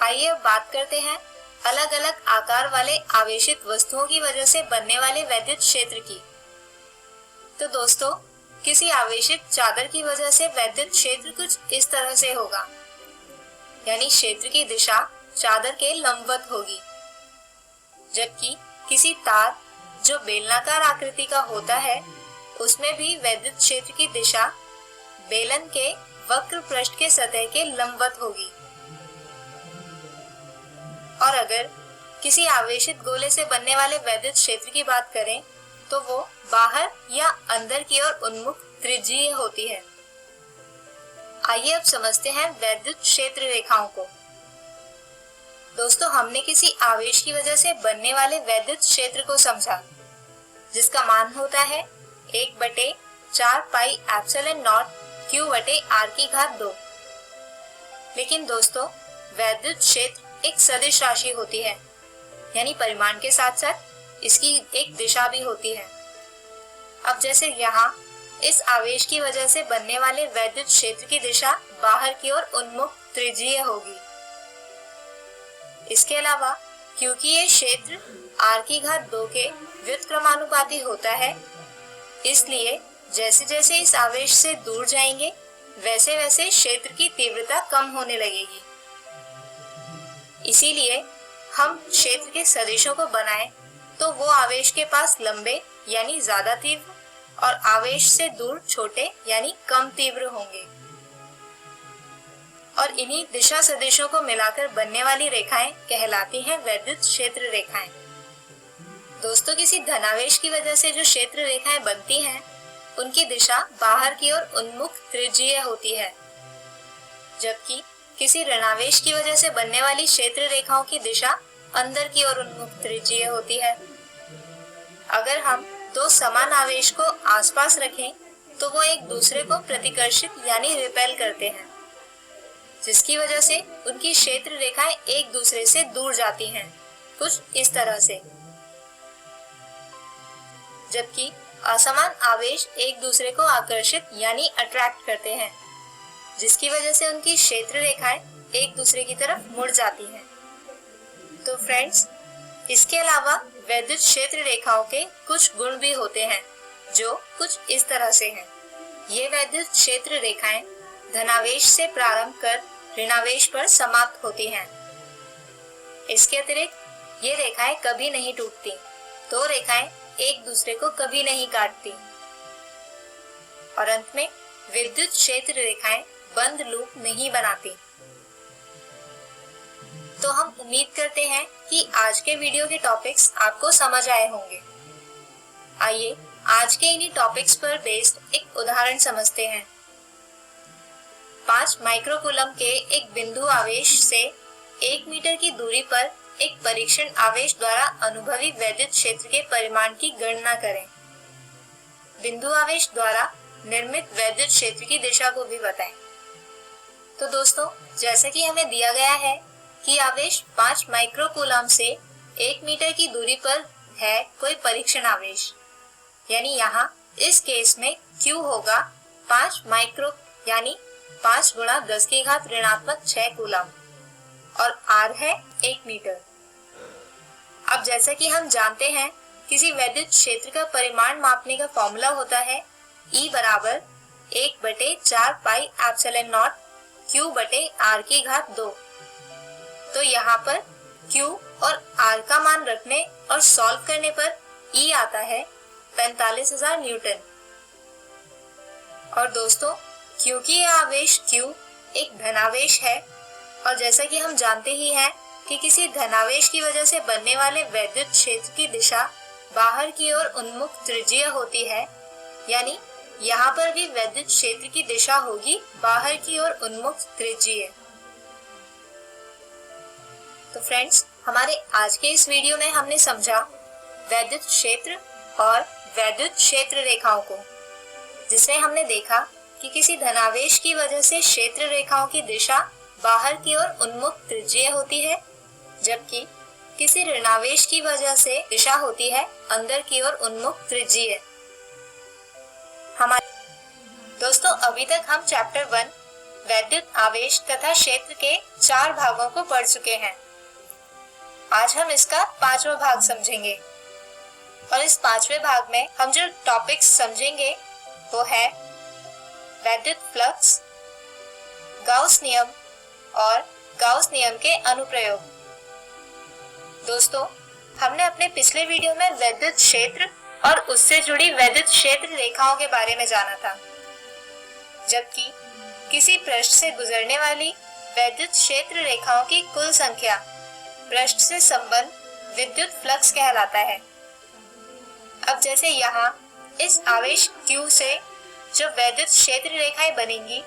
आइए अब बात करते हैं अलग अलग आकार वाले आवेशित वस्तुओं की वजह से बनने वाले वैद्युत क्षेत्र की। तो दोस्तों, किसी आवेशित चादर की वजह से वैद्युत क्षेत्र कुछ इस तरह से होगा, यानी क्षेत्र की दिशा चादर के लंबवत होगी, जबकि किसी तार जो बेलनाकार आकृति का होता है उसमें भी वैद्युत क्षेत्र की दिशा बेलन के वक्र पृष्ठ के सतह के लंबवत होगी। और अगर किसी आवेशित गोले से बनने वाले वैद्युत क्षेत्र की बात करें तो वो बाहर या अंदर की ओर उन्मुख त्रिज्यीय होती है। आइए अब समझते हैं वैद्युत क्षेत्र रेखाओं को। दोस्तों, हमने किसी आवेश की वजह से बनने वाले वैद्युत क्षेत्र को समझा, जिसका मान होता है 1/4 पाई एप्सिलॉन नॉट Q बटे R की घात 2। लेकिन दोस्तों, वैद्युत क्षेत्र एक सदिश राशि होती है, यानी परिमाण के साथ साथ इसकी एक दिशा भी होती है। अब जैसे यहाँ इस आवेश की वजह से बनने वाले वैद्युत क्षेत्र की दिशा बाहर की ओर उन्मुख त्रिज्यीय होगी। इसके अलावा क्योंकि ये क्षेत्र r की घात 2 के व्युत्क्रमानुपाती होता है, इसलिए जैसे जैसे इस आवेश से दूर जाएंगे वैसे वैसे क्षेत्र की तीव्रता कम होने लगेगी। इसीलिए हम क्षेत्र के सदिशों को बनाएं तो वो आवेश के पास लंबे यानी ज्यादा तीव्र और आवेश से दूर छोटे यानी कम तीव्र होंगे। और इन्हीं दिशा सदिशों को मिलाकर बनने वाली रेखाएं कहलाती हैं वैद्युत क्षेत्र रेखाएं। दोस्तों, किसी धनावेश की वजह से जो क्षेत्र रेखाएं बनती हैं, उनकी दिशा बाहर की ओर उन्मुख त्रिज्यीय होती है, जबकि किसी ऋणावेश की वजह से बनने वाली क्षेत्र रेखाओं की दिशा अंदर की ओर उन्मुख त्रिज्यीय होती है। अगर हम दो समान आवेश को आसपास रखें तो वो एक दूसरे को प्रतिकर्षित यानी रिपेल करते हैं, जिसकी वजह से उनकी क्षेत्र रेखाएं एक दूसरे से दूर जाती हैं, कुछ इस तरह से। जबकि असमान आवेश एक दूसरे को आकर्षित यानी अट्रैक्ट करते हैं, जिसकी वजह से उनकी क्षेत्र रेखाएं एक दूसरे की तरफ मुड़ जाती हैं। तो फ्रेंड्स, इसके अलावा वैद्युत क्षेत्र रेखाओं के कुछ गुण भी होते हैं जो कुछ इस तरह से हैं। ये वैद्युत क्षेत्र रेखाएं धनावेश से प्रारंभ कर ऋणावेश पर समाप्त होती हैं। इसके अतिरिक्त ये रेखाएं कभी नहीं टूटती, दो रेखाएं एक दूसरे को कभी नहीं काटती। और अंत में विद्युत क्षेत्र रेखाएं बंद लूप नहीं बनाती। तो हम उम्मीद करते हैं कि आज के वीडियो के टॉपिक्स आपको समझ आए होंगे। आइए आज के इन्हीं टॉपिक्स पर बेस्ड एक उदाहरण समझते हैं। 5 माइक्रोकूलम के एक बिंदु आवेश से 1 मीटर की दूरी पर एक परीक्षण आवेश द्वारा अनुभवी वैद्युत क्षेत्र के परिमाण की गणना करें। बिंदु आवेश द्वारा निर्मित वैद्युत क्षेत्र की दिशा को भी बताएं। तो दोस्तों, जैसे कि हमें दिया गया है कि आवेश 5 माइक्रोकूलम से 1 मीटर की दूरी पर है कोई परीक्षण आवेश, यानी यहाँ इस केस में Q होगा 5 माइक्रो यानी 5 गुणा 10 की घात ऋणात्मक 6 कूलम और R है 1 मीटर। अब जैसा कि हम जानते हैं, किसी वैद्युत क्षेत्र का परिमाण मापने का फॉर्मूला होता है E बराबर 1/4 पाई एप्सिलॉन नॉट Q बटे R की घात 2। तो यहाँ पर Q और R का मान रखने और सॉल्व करने पर E आता है 45,000 न्यूटन। और दोस्तों, क्योंकि यह आवेश Q एक धनावेश है और जैसा कि हम जानते ही हैं कि किसी धनावेश की वजह से बनने वाले वैद्युत क्षेत्र की दिशा बाहर की ओर उन्मुख त्रिज्यीय होती है, यानी यहाँ पर भी वैद्युत क्षेत्र की दिशा होगी बाहर की ओर उन्मुख त्रिज्यीय। तो फ्रेंड्स, हमारे आज के इस वीडियो में हमने समझा वैद्युत क्षेत्र और वैद्युत क्षेत्र रेखाओं को, जिसमें हमने देखा कि किसी धनावेश की वजह से क्षेत्र रेखाओं की दिशा बाहर की ओर उन्मुख त्रिज्यीय होती है, जबकि किसी ऋणावेश की वजह से दिशा होती है अंदर की ओर उन्मुख त्रिज्यीय। हमारे दोस्तों, अभी तक हम चैप्टर 1 वैद्युत आवेश तथा क्षेत्र के 4 भागों को पढ़ चुके हैं। आज हम इसका 5वां भाग समझेंगे और इस 5वें भाग में हम जो टॉपिक्स समझेंगे वो है वैद्युत फ्लक्स, गाउस नियम और गाउस नियम के अनुप्रयोग। दोस्तों, हमने अपने पिछले वीडियो में वैद्युत क्षेत्र और उससे जुड़ी वैद्युत क्षेत्र रेखाओं के बारे में जाना था, जबकि किसी पृष्ठ से गुजरने वाली वैद्युत क्षेत्र रेखाओं की कुल संख्या पृष्ठ से संबंध विद्युत फ्लक्स कहलाता है। अब जैसे यहाँ इस आवेश Q से जो वैद्युत क्षेत्र रेखाएं बनेंगी,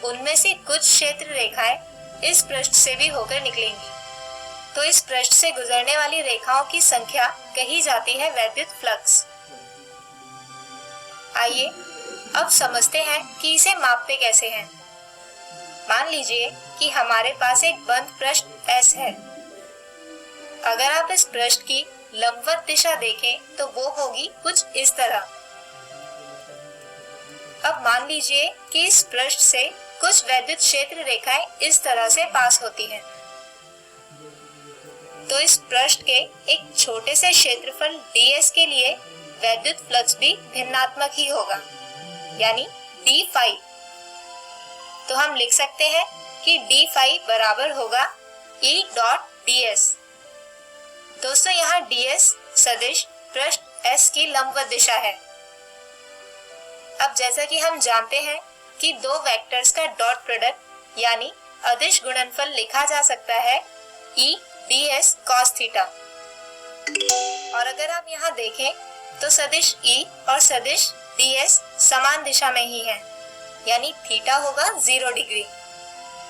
उनमें से कुछ क्षेत्र रेखाएं इस पृष्ठ से भी होकर निकलेंगी, तो इस पृष्ठ से गुजरने वाली रेखाओं की संख्या कही जाती है वैद्युत फ्लक्स। आइए अब समझते हैं कि इसे मापते कैसे हैं। मान लीजिए कि हमारे पास एक बंद पृष्ठ S है। अगर आप इस पृष्ठ की लंबवत दिशा देखें तो वो होगी कुछ इस तरह। अब मान लीजिए कि इस पृष्ठ से कुछ वैद्युत क्षेत्र रेखाएं इस तरह से पास होती हैं। तो इस पृष्ठ के एक छोटे से क्षेत्रफल ds के लिए वैद्युत फ्लक्स भी भिन्नात्मक ही होगा, यानी d फाई। तो हम लिख सकते हैं कि d फाई बराबर होगा E डॉट ds। दोस्तों यहाँ ds सदिश पृष्ठ S की लंबवत दिशा है। अब जैसा कि हम जानते हैं कि दो वेक्टर्स का डॉट प्रोडक्ट यानी अदिश गुणनफल लिखा जा सकता है E ds cos थीटा। और अगर आप यहाँ देखें तो सदिश E और सदिश ds समान दिशा में ही है, यानी थीटा होगा 0 डिग्री।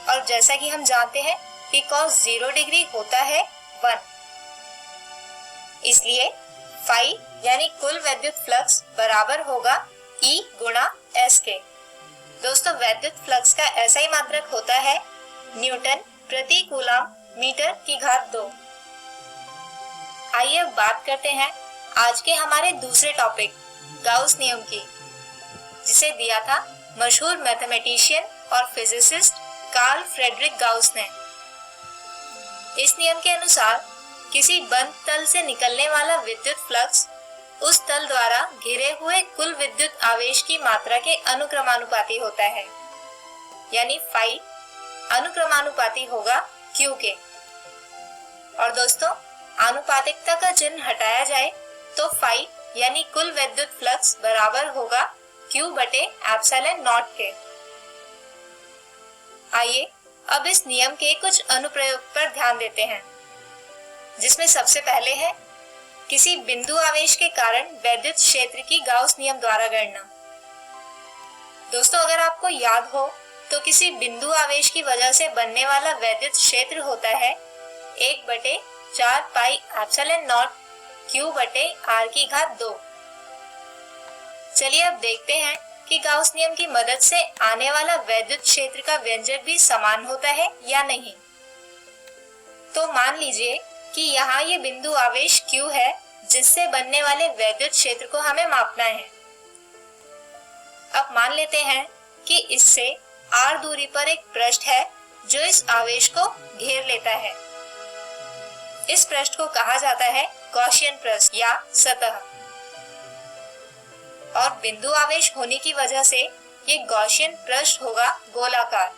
और जैसा कि हम जानते हैं कि cos 0 डिग्री होता है 1, इसलिए फाई यानी कुल वैद्युत फ्लक्स बराबर होगा E गुणा S के। दोस्तों वैद्युत फ्लक्स का ऐसा ही मात्रक होता है न्यूटन प्रति कूलम मीटर की घात 2। आइए अब बात करते हैं आज के हमारे दूसरे टॉपिक गाउस नियम की, जिसे दिया था मशहूर मैथमेटिशियन और फिजिसिस्ट कार्ल फ्रेडरिक गाउस ने। इस नियम के अनुसार किसी बंद तल से निकलने वाला विद्युत फ्लक्स उस तल द्वारा घिरे हुए कुल विद्युत आवेश की मात्रा के अनुक्रमानुपाती होता है, यानी फाई अनुक्रमानुपाती होगा Q के। और दोस्तों आनुपातिकता का चिन्ह हटाया जाए तो फाई यानी कुल विद्युत फ्लक्स बराबर होगा Q बटे एप्सिलॉन नॉट के। आइए अब इस नियम के कुछ अनुप्रयोग पर ध्यान देते हैं, जिसमें सबसे पहले है किसी बिंदु आवेश के कारण वैद्युत क्षेत्र की गाउस नियम द्वारा गणना। दोस्तों अगर आपको याद हो तो किसी बिंदु आवेश की वजह से बनने वाला वैद्युत क्षेत्र होता है 1 बटे 4 पाई एप्सिलॉन नॉट Q बटे R की घात 2। चलिए अब देखते हैं कि गाउस नियम की मदद से आने वाला वैद्युत क्षेत्र का व्यंजक भी समान होता है या नहीं। तो मान लीजिए कि यहाँ ये बिंदु आवेश Q है, जिससे बनने वाले वैद्युत क्षेत्र को हमें मापना है। अब मान लेते हैं कि इससे R दूरी पर एक पृष्ठ है जो इस आवेश को घेर लेता है। इस पृष्ठ को कहा जाता है गॉसियन पृष्ठ या सतह। और बिंदु आवेश होने की वजह से ये गॉसियन पृष्ठ होगा गोलाकार।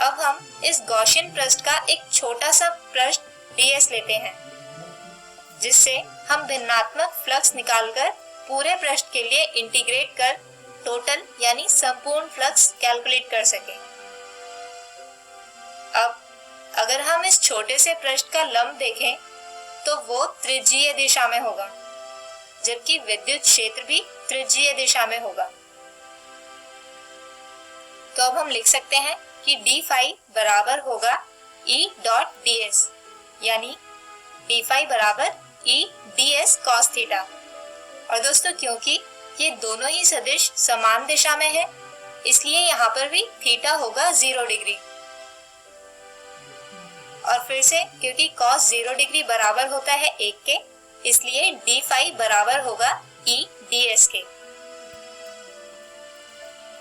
अब हम इस गॉसियन पृष्ठ का एक छोटा सा पृष्ठ ds लेते हैं, जिससे हम भिन्नात्मक फ्लक्स निकालकर पूरे पृष्ठ के लिए इंटीग्रेट कर टोटल यानी संपूर्ण फ्लक्स कैलकुलेट कर सकें। अब अगर हम इस छोटे से पृष्ठ का लंब देखें तो वो त्रिज्यीय दिशा में होगा, जबकि विद्युत क्षेत्र भी त्रिज्यीय दिशा में होगा। तो अब हम लिख सकते हैं कि d फाई बराबर होगा E डॉट ds, यानी d फाई बराबर E ds cos थीटा। और दोस्तों क्योंकि ये दोनों ही सदिश समान दिशा में है, इसलिए यहाँ पर भी थीटा होगा 0 डिग्री। और फिर से क्योंकि cos 0 डिग्री बराबर होता है 1 के, इसलिए d फाई बराबर होगा E ds के।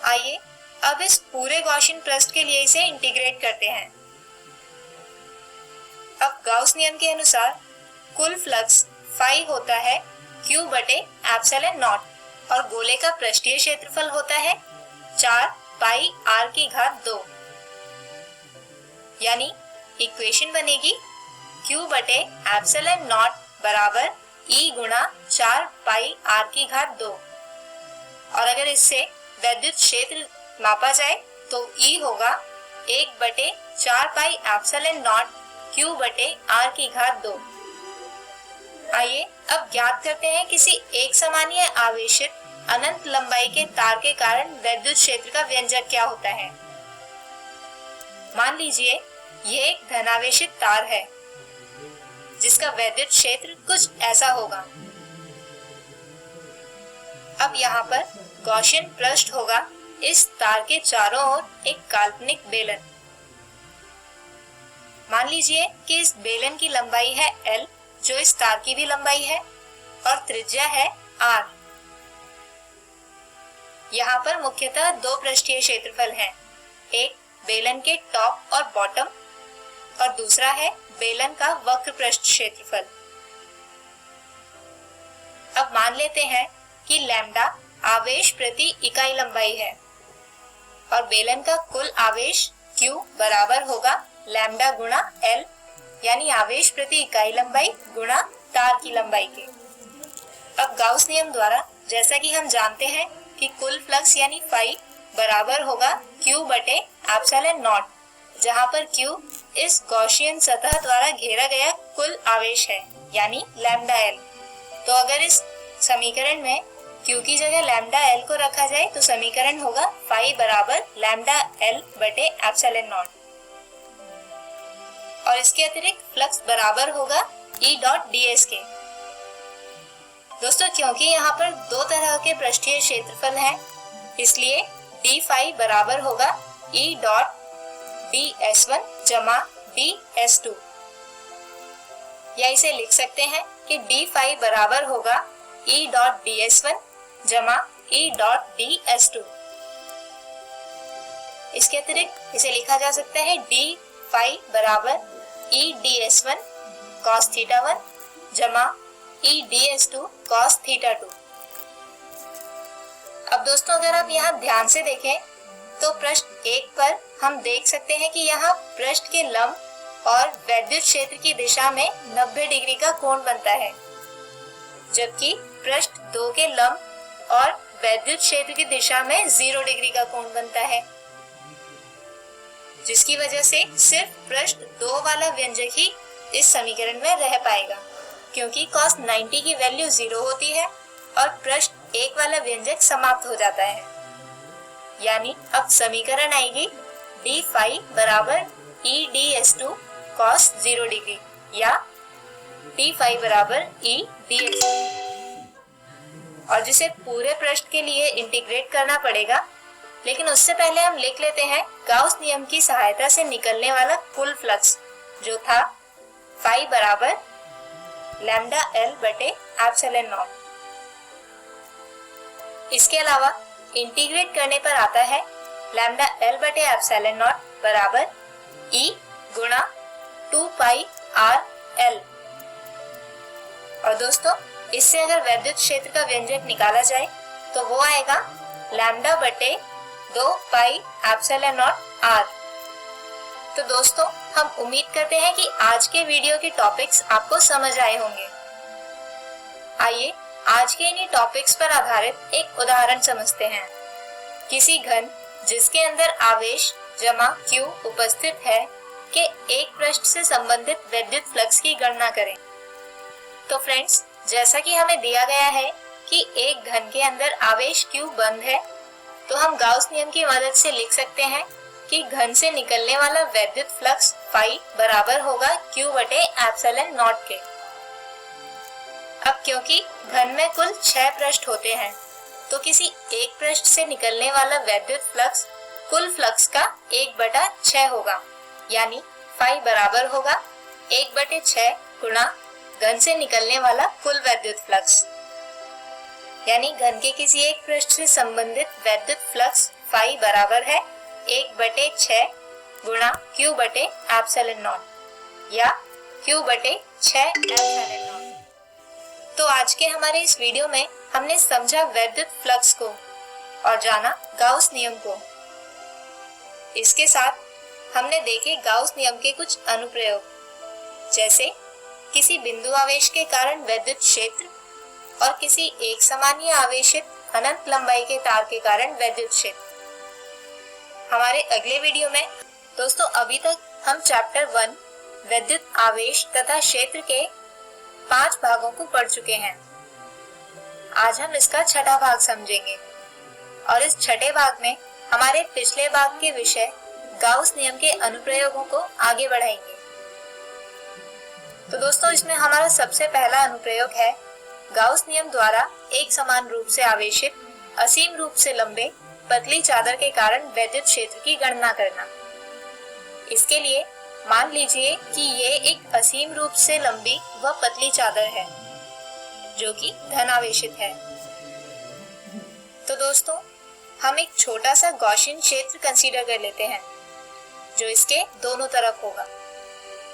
आइए अब इस पूरे गॉसियन पृष्ठ के लिए इसे इंटीग्रेट करते हैं। अब गाउस नियम के अनुसार कुल फ्लक्स फाई होता है Q बटे एप्सिलॉन नॉट और गोले का पृष्ठीय क्षेत्रफल होता है 4 पाई R की घात 2, यानी इक्वेशन बनेगी Q बटे एप्सिलॉन नॉट बराबर E गुणा 4 पाई R की घात 2। और अगर इससे वैद्युत क्षेत्र मापा जाए तो E होगा 1 बटे 4 पाई एप्सिलॉन नॉट Q बटे R की घात 2। आइए अब ज्ञात करते हैं किसी एक समानीय आवेशित अनंत लंबाई के तार के कारण वैद्युत क्षेत्र का व्यंजक क्या होता है। मान लीजिए ये एक धनावेशित तार है, जिसका वैद्युत क्षेत्र कुछ ऐसा होगा। अब यहाँ पर गॉसियन पृष्ठ होगा, इस तार के चारों ओर एक काल्पनिक बेलन। मान लीजिए कि इस बेलन की लंबाई है L, जो इस तार की भी लंबाई है, और त्रिज्या है R। यहाँ पर मुख्यतः दो पृष्ठीय क्षेत्रफल हैं, एक बेलन के टॉप और बॉटम और दूसरा है बेलन का वक्र पृष्ठ क्षेत्रफल। अब मान लेते हैं कि लैम्डा आवेश प्रति इकाई लंबाई है और बेलन का कुल आवेश Q बराबर होगा लैम्डा गुणा L, यानी आवेश प्रति इकाई लंबाई गुणा तार की लंबाई के। अब गाउस नियम द्वारा जैसा कि हम जानते हैं कि कुल फ्लक्स यानी फाई बराबर होगा Q बटे एप्सिलॉन नॉट, जहां पर Q इस गॉसियन सतह द्वारा घेरा गया कुल आवेश है यानी लैम्डा L। तो अगर इस समीकरण में Q की जगह लैम्डा L को रखा जाए तो समीकरण होगा फाई बराबर लैम्डा L बटे एप्सिलॉन नॉट, और इसके अतिरिक्त फ्लक्स बराबर होगा E डॉट ds के। दोस्तों क्योंकि यहाँ पर दो तरह के पृष्ठीय क्षेत्रफल हैं, इसलिए d फाई बराबर होगा E डॉट ds1 जमा ds2, या इसे लिख सकते हैं कि d फाई बराबर होगा E डॉट ds1 जमा E डॉट ds2। इसके अतिरिक्त इसे लिखा जा सकता है d फाई बराबर E ds1 cos थीटा 1 जमा E ds2 cos थीटा 2। अब दोस्तों अगर आप यहाँ ध्यान से देखें तो पृष्ठ 1 पर हम देख सकते हैं कि यहाँ पृष्ठ के लंब और वैद्युत क्षेत्र की दिशा में 90 डिग्री का कोण बनता है, जबकि पृष्ठ 2 के लंब और वैद्युत क्षेत्र की दिशा में 0 डिग्री का कोण बनता है, जिसकी वजह से सिर्फ पृष्ठ 2 वाला व्यंजक ही इस समीकरण में रह पाएगा, क्योंकि cos 90 की वैल्यू 0 होती है और पृष्ठ 1 वाला व्यंजक समाप्त हो जाता है। यानी अब समीकरण आएगी d फाई बराबर E ds2 cos 0 डिग्री या d फाई बराबर E ds2, और जिसे पूरे पृष्ठ के लिए इंटीग्रेट करना पड़ेगा। लेकिन उससे पहले हम लिख लेते हैं गाउस नियम की सहायता से निकलने वाला कुल फ्लक्स, जो था फाई बराबर लैम्डा L बटे एप्सिलॉन नॉट। इसके अलावा इंटीग्रेट करने पर आता है लैम्डा L बटे एप्सिलॉन नॉट बराबर E गुणा 2 पाई R L। और दोस्तों इससे अगर वैद्युत क्षेत्र का व्यंजक निकाला जाए तो वो आएगा लैम्डा बटे 2 पाई एप्सिलॉन नॉट R। तो दोस्तों हम उम्मीद करते हैं कि आज के वीडियो के टॉपिक्स आपको समझ आए होंगे। आइए आज के इन्हीं टॉपिक्स पर आधारित एक उदाहरण समझते हैं। किसी घन जिसके अंदर आवेश जमा Q उपस्थित है के एक पृष्ठ से संबंधित वैद्युत फ्लक्स की गणना करें। तो फ्रेंड्स जैसा कि हमें दिया गया है कि एक घन के अंदर आवेश Q बंद है, तो हम गाउस नियम की मदद से लिख सकते हैं कि घन से निकलने वाला वैद्युत फ्लक्स फाई बराबर होगा Q बटे एप्सिलॉन नॉट के। अब क्योंकि घन में कुल 6 पृष्ठ होते हैं, तो किसी एक पृष्ठ से निकलने वाला वैद्युत फ्लक्स कुल फ्लक्स का 1/6 होगा, यानी फाई बराबर होगा 1/6 गुणा घन से निकलने वाला कुल वैद्युत फ्लक्स। यानी घन के किसी एक पृष्ठ से संबंधित वैद्युत फ्लक्स फाई बराबर है 1/6 गुणा Q बटे एप्सिलॉन नॉट या Q बटे 6 एप्सिलॉन नॉट। तो आज के हमारे इस वीडियो में हमने समझा वैद्युत फ्लक्स को और जाना गाउस नियम को। इसके साथ हमने देखे गाउस नियम के कुछ अनुप्रयोग, जैसे किसी बिंदु आवेश के कारण वैद्युत क्षेत्र और किसी एक समानीय आवेशित अनंत लंबाई के तार के कारण वैद्युत क्षेत्र। हमारे अगले वीडियो में दोस्तों अभी तक हम चैप्टर 1 वैद्युत आवेश तथा क्षेत्र के 5 भागों को पढ़ चुके हैं। आज हम इसका छठा भाग समझेंगे और इस छठे भाग में हमारे पिछले भाग के विषय गाउस नियम के अनुप्रयोगों को आगे बढ़ाएंगे। तो दोस्तों इसमें हमारा सबसे पहला अनुप्रयोग है गाउस नियम द्वारा एक समान रूप से आवेशित असीम रूप से लंबे पतली चादर के कारण वैद्युत क्षेत्र की गणना करना। इसके लिए मान लीजिए कि ये एक असीम रूप से लंबी व पतली चादर है जो कि धन आवेशित है। तो दोस्तों हम एक छोटा सा गॉसियन क्षेत्र कंसीडर कर लेते हैं जो इसके दोनों तरफ होगा।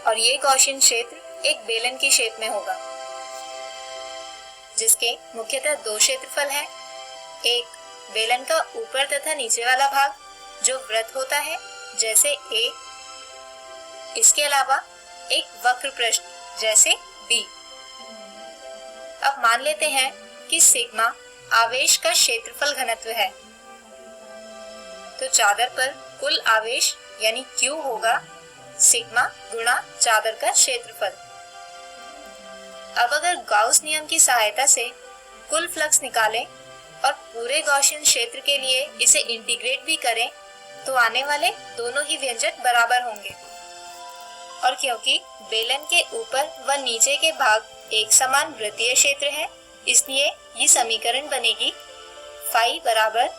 और ये गॉसियन क्षेत्र एक बेलन की शेप में होगा, जिसके मुख्यतः दो क्षेत्रफल हैं। एक बेलन का ऊपर तथा नीचे वाला भाग जो वृत्त होता है जैसे A, इसके अलावा एक वक्र पृष्ठ जैसे B। अब मान लेते हैं कि सिग्मा आवेश का क्षेत्रफल घनत्व है, तो चादर पर कुल आवेश यानी Q होगा सिग्मा गुणा चादर का क्षेत्रफल। अब अगर गाउस नियम की सहायता से कुल फ्लक्स निकालें और पूरे गॉसियन क्षेत्र के लिए इसे इंटीग्रेट भी करें तो आने वाले दोनों ही व्यंजक बराबर होंगे। और क्योंकि बेलन के ऊपर व नीचे के भाग एक समान वृत्तीय क्षेत्र है, इसलिए ये समीकरण बनेगी फाई बराबर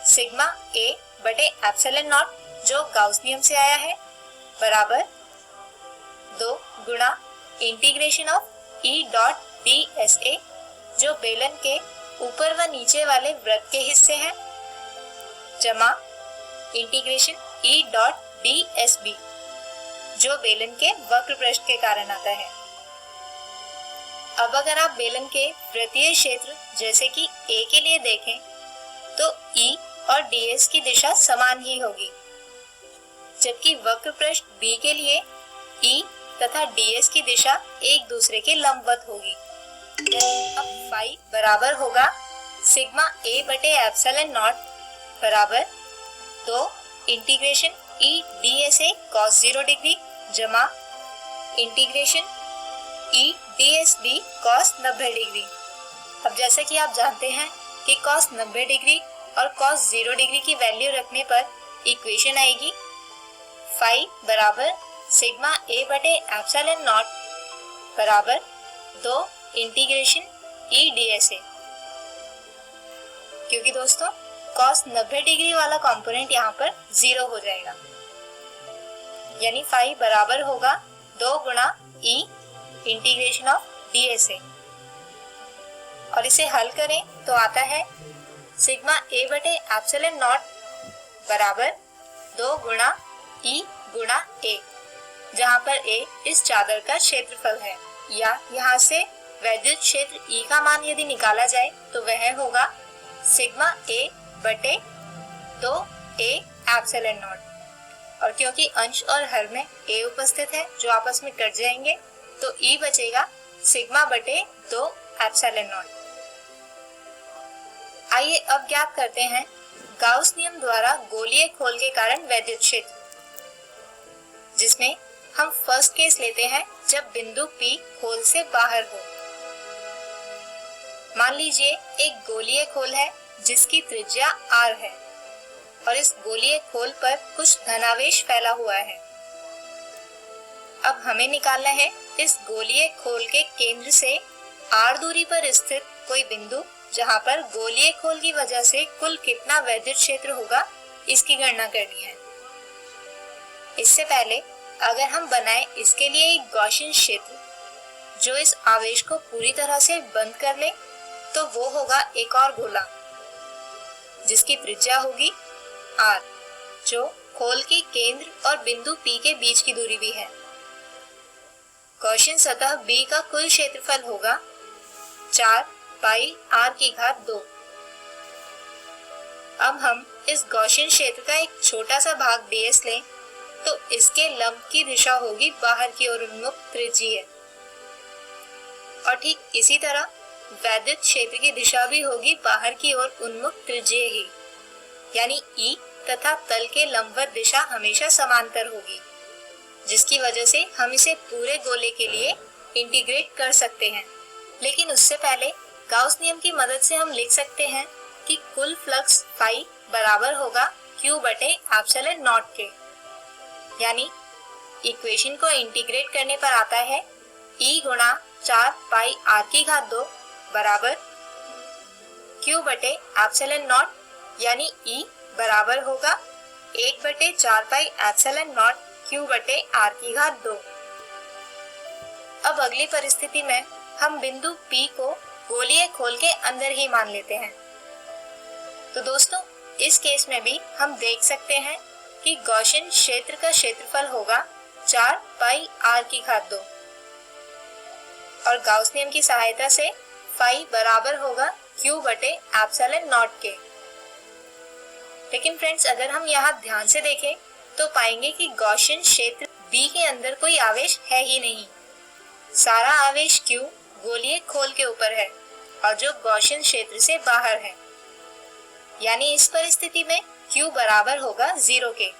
सिग्मा A बटे एप्सिलॉन नॉट जो गाउस नियम से आया है बराबर 2 गुणा integration of E dot DSA जो बेलन के ऊपर व नीचे वाले वृत्त के हिस्से हैं, जमा इंटीग्रेशन E डॉट DSB जो बेलन के वक्र पृष्ठ के कारण आता है। अब अगर आप बेलन के वृत्तीय क्षेत्र जैसे कि A के लिए देखें तो E और DS की दिशा समान ही होगी, जबकि वक्र पृष्ठ B के लिए E तथा DS की दिशा एक दूसरे के लंबवत होगी। अब फाई बराबर होगा सिग्मा A बटे एप्सिलॉन नॉट बराबर 2 integration E DSA cos 0 degree जमा integration E DSB cos 90 degree. अब जैसे कि आप जानते हैं कि cos 90 डिग्री और cos 0 डिग्री की वैल्यू रखने पर इक्वेशन आएगी फाई बराबर सिग्मा A बटे एप्सिलॉन नॉट बराबर 2 इंटीग्रेशन E DSA। क्योंकि दोस्तों cos 90 डिग्री वाला कंपोनेंट यहाँ पर 0 हो जाएगा, यानी फाई बराबर होगा 2 गुणा E इंटीग्रेशन ऑफ DSA। और इसे हल करें तो आता है सिग्मा A बटे एप्सिलॉन नॉट बराबर 2 गुणा E गुणा A, जहाँ पर A इस चादर का क्षेत्रफल है, या यहाँ से वैद्युत क्षेत्र E का मान यदि निकाला जाए तो वह होगा सिग्मा A बटे 2A एप्सिलॉन नॉट। और क्योंकि अंश और हर में A उपस्थित है जो आपस में कट जाएंगे तो E बचेगा सिग्मा बटे 2 एप्सिलॉन नॉट। आइए अब ज्ञात करते हैं गाउस नियम द्वारा गोलीय खोल के कारण वैद्युत क्षेत्र, जिसमें हम फर्स्ट केस लेते हैं जब बिंदु P खोल से बाहर हो। मान लीजिए एक गोलीय खोल है जिसकी त्रिज्या R है और इस गोलीय खोल पर कुछ धनावेश फैला हुआ है। अब हमें निकालना है इस गोलीय खोल के केंद्र से R दूरी पर स्थित कोई बिंदु जहां पर गोलीय खोल की वजह से कुल कितना वैद्युत क्षेत्र होगा, इसकी गणना करनी है। इससे पहले अगर हम बनाए इसके लिए एक गॉसियन क्षेत्र जो इस आवेश को पूरी तरह से बंद कर ले, तो वो होगा एक और गोला जिसकी त्रिज्या होगी R, जो खोल के केंद्र और बिंदु P के बीच की दूरी भी है। गॉसियन सतह B का कुल क्षेत्रफल होगा 4 पाई R की घात 2। अब हम इस गॉसियन क्षेत्र का एक छोटा सा भाग ds लें तो इसके लंब की दिशा होगी बाहर की ओर उन्मुख त्रिज्यीय, और ठीक इसी तरह वैद्युत क्षेत्र की दिशा भी होगी बाहर की ओर उन्मुख त्रिज्यीय ही, यानी E तथा तल के लंबवत दिशा हमेशा समांतर होगी, जिसकी वजह से हम इसे पूरे गोले के लिए इंटीग्रेट कर सकते हैं। लेकिन उससे पहले गाउस नियम की मदद से हम लिख सकते हैं कि कुल फ्लक्स फाई बराबर होगा Q बटे एप्सिलॉन नॉट के, यानी इक्वेशन को इंटीग्रेट करने पर आता है E गुणा 4 पाई R की घात 2 बराबर Q बटे एप्सिलॉन नॉट, यानी E बराबर होगा 1 बटे 4 पाई एप्सिलॉन नॉट Q बटे R की घात 2। अब अगली परिस्थिति में हम बिंदु P को गोलीय खोल के अंदर ही मान लेते हैं। तो दोस्तों इस केस में भी हम देख सकते हैं कि गॉसियन क्षेत्र का क्षेत्रफल होगा 4 पाई r की घात 2। और गाउस नियम की सहायता से फाई बराबर होगा q बटे एप्सिलॉन नॉट के। लेकिन फ्रेंड्स, अगर हम यहाँ ध्यान से देखें तो पाएंगे कि गॉसियन क्षेत्र B के अंदर कोई आवेश है ही नहीं। सारा आवेश Q गोलीय खोल के ऊपर है और जो गॉसियन क्षेत्र से बाहर है। यानी इस परिस्थिति में Q बराबर होगा 0 के,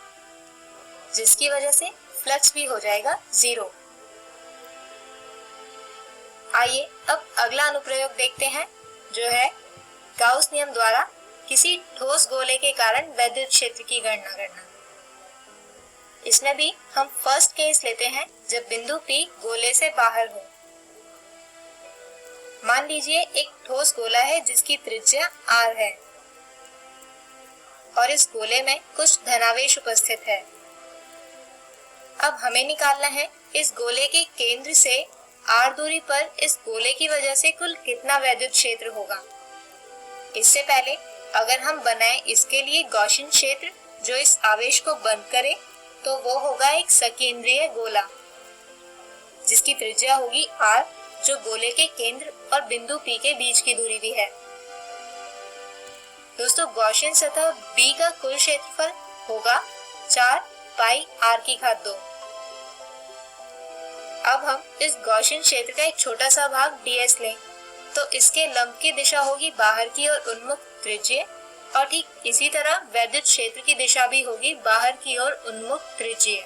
जिसकी वजह से फ्लक्स भी हो जाएगा 0। आइए अब अगला अनुप्रयोग देखते हैं, जो है गाउस नियम द्वारा किसी ठोस गोले के कारण वैद्युत क्षेत्र की गणना करना। इसमें भी हम फर्स्ट केस लेते हैं जब बिंदु P गोले से बाहर हो। मान लीजिए एक ठोस गोला है जिसकी त्रिज्या r है और इस गोले में कुछ धनावेश उपस्थित है। अब हमें निकालना है इस गोले के केंद्र से r दूरी पर इस गोले की वजह से कुल कितना वैद्युत क्षेत्र होगा। इससे पहले अगर हम बनाएं इसके लिए गॉसियन क्षेत्र जो इस आवेश को बंद करे, तो वो होगा एक सकेंद्रीय गोला जिसकी त्रिज्या होगी r, जो गोले के केंद्र और बिंदु P के बीच की दूरी भी है। दोस्तों, गॉसियन सतह B का कुल क्षेत्रफल होगा 4 पाई r की घात 2। अब हम इस गॉसियन क्षेत्र का एक छोटा सा भाग ds लें तो इसके लंब की दिशा होगी बाहर की ओर उन्मुख त्रिज्यीय, और ठीक इसी तरह वैद्युत क्षेत्र की दिशा भी होगी बाहर की ओर उन्मुख त्रिज्यीय।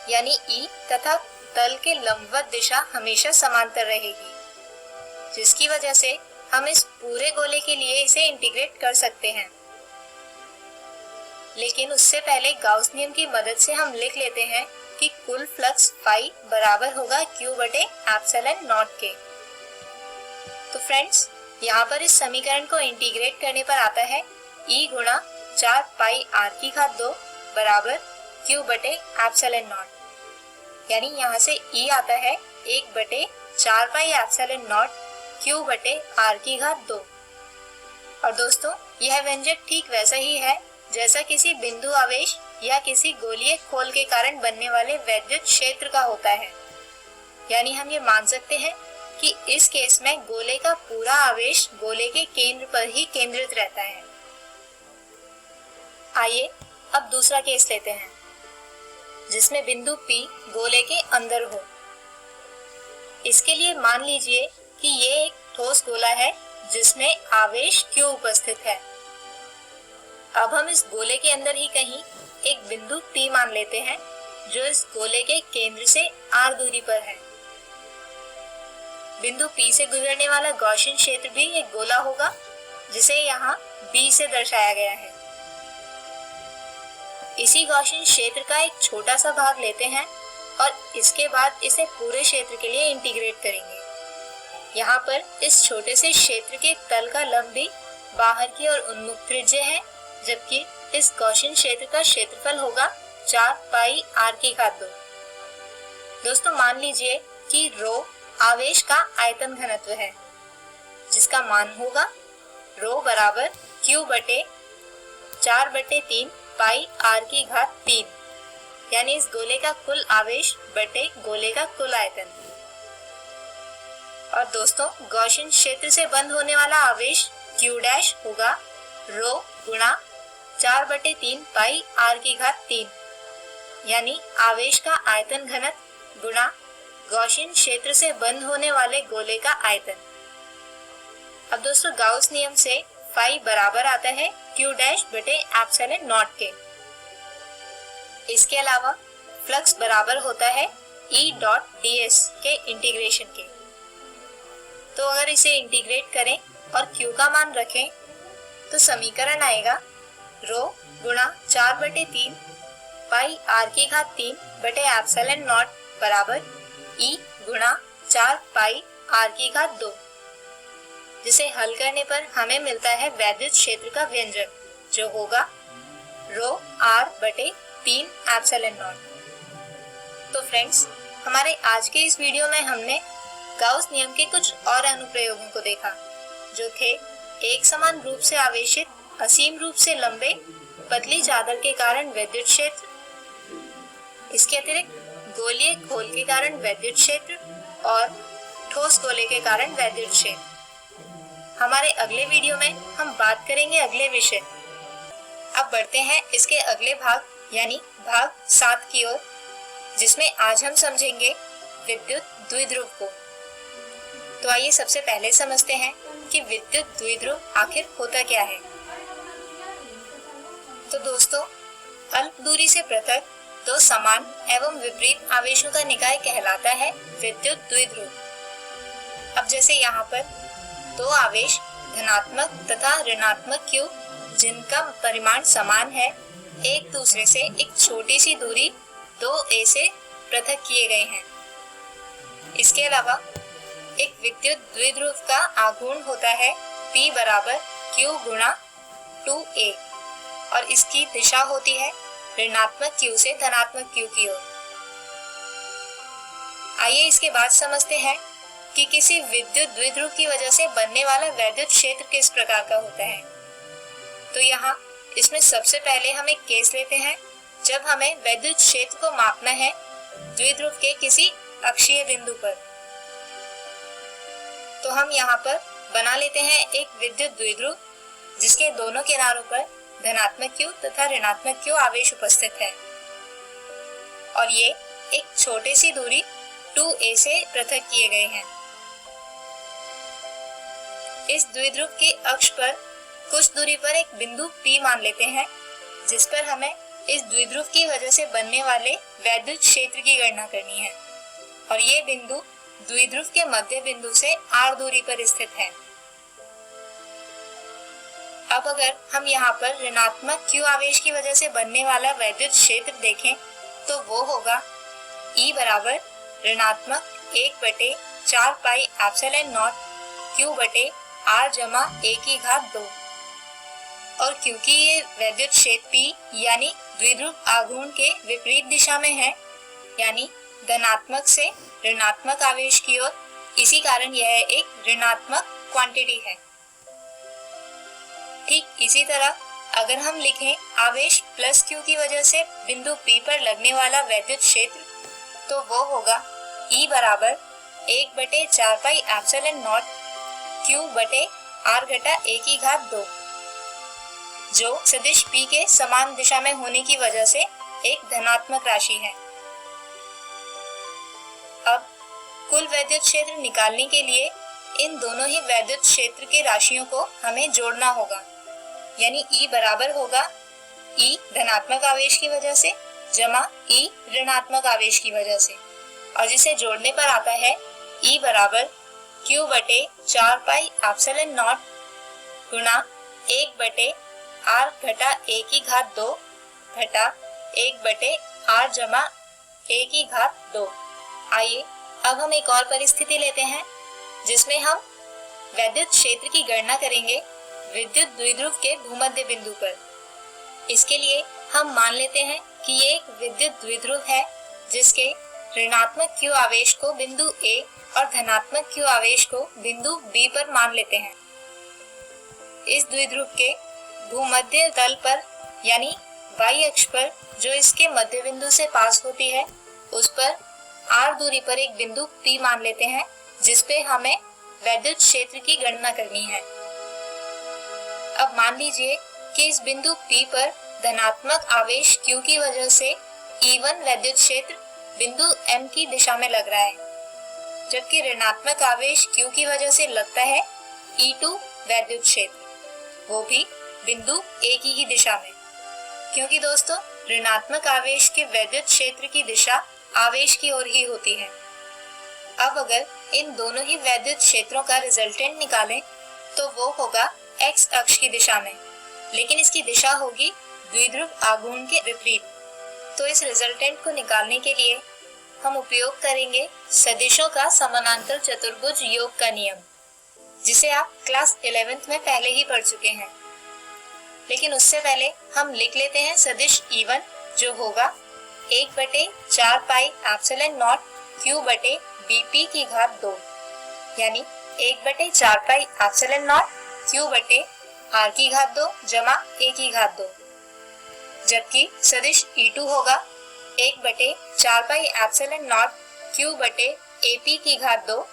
यानी E तथा तल के लंबवत दिशा हमेशा समांतर रहेगी, जिसकी वजह से हम इस पूरे गोले के लिए इसे इंटीग्रेट कर सकते हैं। लेकिन उससे पहले गाउस नियम की मदद से हम लिख लेते हैं कि कुल फ्लक्स फाई बराबर होगा Q बटे एप्सिलॉन नॉट के। तो फ्रेंड्स, यहाँ पर इस समीकरण को इंटीग्रेट करने पर आता है E गुणा 4 पाई r की घात 2 बराबर Q बटे एप्सिलॉन नॉट। यानी यहाँ से E आता है 1 बटे 4 पाई एप्सिलॉन नॉट Q बटे r की घात 2। और दोस्तों, यह व्यंजक ठीक वैसा ही है जैसा किसी बिंदु आवेश या किसी गोलीय खोल के कारण बनने वाले वैद्युत क्षेत्र का होता है। यानी हम ये मान सकते हैं कि इस केस में गोले का पूरा आवेश गोले के केंद्र पर ही केंद्रित रहता है। आइए अब दूसरा केस लेते हैं, जिसमें बिंदु P गोले के अंदर हो। इसके लिए मान लीजिए कि ये एक ठोस गोला है जिसमें आवेश Q उपस्थित है। अब हम इस गोले के अंदर ही कहीं एक बिंदु P मान लेते हैं जो इस गोले के केंद्र से r दूरी पर है। बिंदु P से गुजरने वाला गॉसियन क्षेत्र भी एक गोला होगा, जिसे यहाँ B से दर्शाया गया है। इसी गॉसियन क्षेत्र का एक छोटा सा भाग लेते हैं और इसके बाद इसे पूरे क्षेत्र के लिए इंटीग्रेट करेंगे। यहाँ पर इस छोटे से क्षेत्र के तल का लंब भी बाहर की ओर उन्मुख त्रिज्य है, जबकि इस गॉसियन क्षेत्र का क्षेत्रफल होगा 4 पाई r की घात 2। दोस्तों, मान लीजिए कि रो आवेश का आयतन घनत्व है, जिसका मान होगा रो बराबर Q बटे 4 बटे 3 पाई r की घात 3। यानी इस गोले का कुल आवेश बटे गोले का कुल आयतन। और दोस्तों, गॉसियन क्षेत्र से बंद होने वाला आवेश Q डैश होगा रो गुणा 4 बटे 3 पाई r की घात 3। यानी आवेश का आयतन घनत्व गुणा गॉसियन क्षेत्र से बंद होने वाले गोले का आयतन। अब दोस्तों, गाउस नियम से फाई बराबर आता है Q डैश बटे एप्सिलॉन नॉट के। इसके अलावा फ्लक्स बराबर होता है E डॉट ds के इंटीग्रेशन के। तो अगर इसे इंटीग्रेट करें और Q का मान रखें तो समीकरण आएगा रो गुणा 4 बटे 3 पाई r की घात 3 बटे एप्सिलॉन नॉट बराबर E गुणा 4 पाई r की घात 2, जिसे हल करने पर हमें मिलता है वैद्युत क्षेत्र का व्यंजक, जो होगा रो r बटे 3 एप्सिलॉन नॉट। तो फ्रेंड्स, हमारे आज के इस वीडियो में हमने गाउस नियम के कुछ और अनुप्रयोगों को देखा, जो थे एक समान रूप से आवेशित असीम रूप से लंबे पतली चादर के कारण विद्युत क्षेत्र, इसके अतिरिक्त गोलीय खोल के कारण वैद्युत क्षेत्र और ठोस गोले के कारण वैद्युत क्षेत्र। हमारे अगले वीडियो में हम बात करेंगे अगले विषय। अब बढ़ते हैं इसके अगले भाग यानी भाग 7 की ओर, जिसमें आज हम समझेंगे विद्युत द्विध्रुव को। तो आइए सबसे पहले समझते हैं कि विद्युत द्विध्रुव आखिर होता क्या है। तो दोस्तों, अल्प दूरी से पृथक दो समान एवं विपरीत आवेशों का निकाय कहलाता है विद्युत द्विध्रुव। अब जैसे यहाँ पर दो आवेश धनात्मक तथा ऋणात्मक Q जिनका परिमाण समान है, एक दूसरे से एक छोटी सी दूरी 2a से पृथक किए गए हैं। इसके अलावा एक विद्युत द्विध्रुव का आघूर्ण होता है P बराबर Q गुणा 2a और इसकी दिशा होती है ऋणात्मक Q से धनात्मक Q की ओर। आइए इसके बाद समझते हैं कि किसी विद्युत द्विध्रुव की वजह से बनने वाला वैद्युत क्षेत्र किस प्रकार का होता है। तो यहाँ इसमें सबसे पहले हम एक केस लेते हैं जब हमें वैद्युत क्षेत्र को मापना है द्विध्रुव के किसी अक्षीय बिंदु पर। तो हम यहाँ पर बना लेते हैं एक विद्युत द्विध्रुव जिसके दोनों किनारों पर धनात्मक Q तथा ऋणात्मक Q आवेश उपस्थित है और ये एक छोटी सी दूरी 2a से पृथक किए गए हैं। इस द्विध्रुव के अक्ष पर कुछ दूरी पर एक बिंदु P मान लेते हैं, जिस पर हमें इस द्विध्रुव की वजह से बनने वाले वैद्युत क्षेत्र की गणना करनी है और ये बिंदु द्विध्रुव के मध्य बिंदु से r दूरी पर स्थित है। अब अगर हम यहाँ पर ऋणात्मक Q आवेश की वजह से बनने वाला वैद्युत क्षेत्र देखें तो वो होगा E बराबर ऋणात्मक 1/4 पाई एप्सिलॉन नॉट Q बटे R जमा a की घात 2। और क्योंकि ये वैद्युत क्षेत्र P यानी द्विध्रुव आघूर्ण के विपरीत दिशा में है, यानी धनात्मक से ऋणात्मक आवेश की ओर, इसी कारण यह एक ऋणात्मक क्वांटिटी है। ठीक इसी तरह अगर हम लिखें आवेश प्लस Q की वजह से बिंदु P पर लगने वाला वैद्युत क्षेत्र, तो वो होगा E बराबर 1/4 पाई एप्सिलॉन नॉट Q बटे R घटा a की घात 2, जो सदिश P के समान दिशा में होने की वजह से एक धनात्मक राशि है। अब कुल वैद्युत क्षेत्र निकालने के लिए इन दोनों ही वैद्युत क्षेत्र के राशियों को हमें जोड़ना होगा, यानी E बराबर होगा E धनात्मक आवेश की वजह से जमा E ऋणात्मक आवेश की वजह से, और जिसे जोड़ने पर आता है E बराबर Q बटे 4 पाई एप्सिलॉन नॉट गुणा 1/R घटा a की घात 2 घटा 1/R जमा a की घात 2। आइए अब हम एक और परिस्थिति लेते हैं जिसमें हम वैद्युत क्षेत्र की गणना करेंगे विद्युत द्विध्रुव के भूमध्य बिंदु पर। इसके लिए हम मान लेते हैं कि ये एक विद्युत द्विध्रुव है जिसके ऋणात्मक Q आवेश को बिंदु A और धनात्मक Q आवेश को बिंदु B पर मान लेते हैं। इस द्विध्रुव के भूमध्य तल पर यानी y अक्ष पर जो इसके मध्य बिंदु से पास होती है, उस पर r दूरी पर एक बिंदु P मान लेते हैं जिस पे हमें वैद्युत क्षेत्र की गणना करनी है। अब मान लीजिए कि इस बिंदु P पर धनात्मक आवेश Q की वजह से E1 वैद्युत क्षेत्र बिंदु M की दिशा में लग रहा है, जबकि ऋणात्मक आवेश Q की वजह से लगता है E2 वैद्युत क्षेत्र, वो भी बिंदु A की ही दिशा में। क्योंकि दोस्तों ऋणात्मक आवेश के वैद्युत क्षेत्र की दिशा आवेश की ओर ही होती है। अब अगर इन दोनों ही वैद्युत क्षेत्रों का रिजल्टेंट निकालें तो वो होगा x अक्ष की दिशा में, लेकिन इसकी दिशा होगी द्विध्रुव आघूर्ण के विपरीत। तो इस रिजल्टेंट को निकालने के लिए हम उपयोग करेंगे सदिशों का समानांतर चतुर्भुज योग का नियम, जिसे आप क्लास 11th में पहले ही पढ़ चुके हैं। लेकिन उससे पहले हम लिख लेते हैं सदिश E1 जो होगा 1/4 पाई एप्सिलॉन नॉट Q बटे BP की घात 2, यानी 1/4 पाई एप्सिलॉन नॉट Q बटे R की घात 2 जमा A की घात 2। जबकि सदिश E2 होगा 1/4πε0 Q बटे AP की घात 2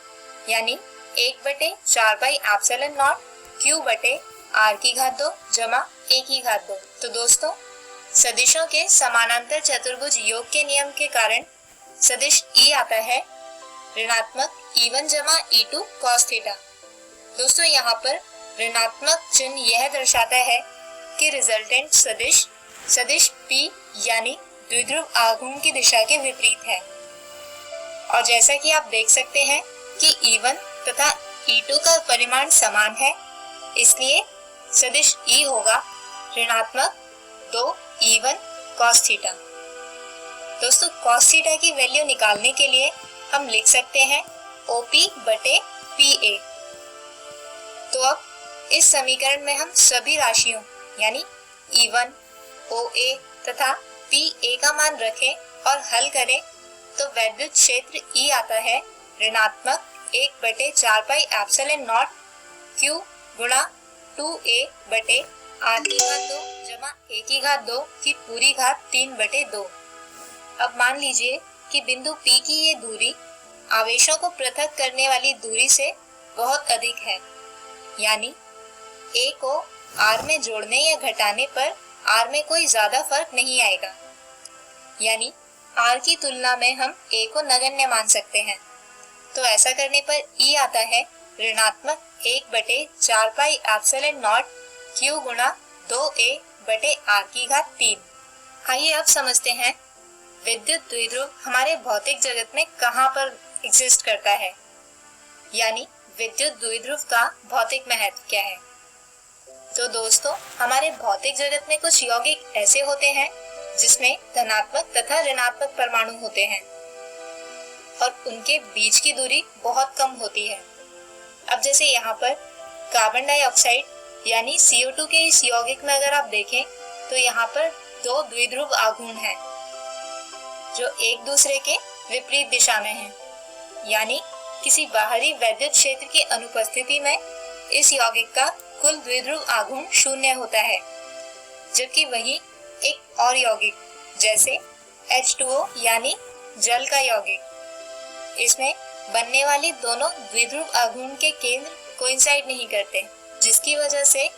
यानी 1/4πε0 Q बटे R की घात 2 जमा A की घात 2। तो दोस्तों, सदिशों के समानांतर चतुर्भुज योग के नियम के कारण सदिश E आता है ऋणात्मक E1 जमा E2 cos थीटा। दोस्तों, यहाँ पर ऋणात्मक चिन्ह यह दर्शाता है कि रिजल्टेंट सदिश P यानी द्विध्रुव आघूर्ण की दिशा के विपरीत है। और जैसा कि आप देख सकते हैं कि E1 तथा E2 का परिमाण समान है, इसलिए सदिश E होगा ऋणात्मक 2E1 cos थीटा। दोस्तों, cos थीटा की वैल्यू निकालने के लिए हम लिख सकते हैं OP बटे PA। तो अब इस समीकरण में हम सभी राशियों यानी E1, OA तथा PA का मान रखें और हल करें तो वैद्युत क्षेत्र E आता है ऋणात्मक 1/4πε0 Q गुणा 2A बटे R की घात 2 जमा A की घात 2 की पूरी घात 3/2। अब मान लीजिए कि बिंदु P की ये दूरी आवेशों को पृथक करने वाली दूरी से बहुत अधिक है, यानी A को R में जोड़ने या घटाने पर R में कोई ज्यादा फर्क नहीं आएगा, यानी R की तुलना में हम A को नगण्य मान सकते हैं। तो ऐसा करने पर E आता है ऋणात्मक 1/4πε0 Q गुणा 2A बटे R की घात 3। आइए अब समझते हैं विद्युत द्विध्रुव हमारे भौतिक जगत में कहाँ पर एग्जिस्ट करता है, यानी विद्युत द्विध्रुव का भौतिक महत्व क्या है। तो दोस्तों, हमारे भौतिक जगत में कुछ यौगिक ऐसे होते हैं जिसमें धनात्मक तथा ऋणात्मक परमाणु होते हैं और उनके बीच की दूरी बहुत कम होती है। अब जैसे यहाँ पर कार्बन डाइऑक्साइड यानी CO2 के इस यौगिक में अगर आप देखें तो यहाँ पर 2 द्विध्रुव आघूर्ण हैं जो एक दूसरे के विपरीत दिशा में हैं, यानी किसी बाहरी वैद्युत क्षेत्र की अनुपस्थिति में इस यौगिक का कुल द्विध्रुव आघूर्ण 0 होता है, जबकि वही एक और यौगिक जैसे H2O यानी जल का यौगिक, इसमें बनने वाली दोनों द्विध्रुव आघूर्ण के केंद्र कोइंसाइड नहीं करते, जिसकी वजह से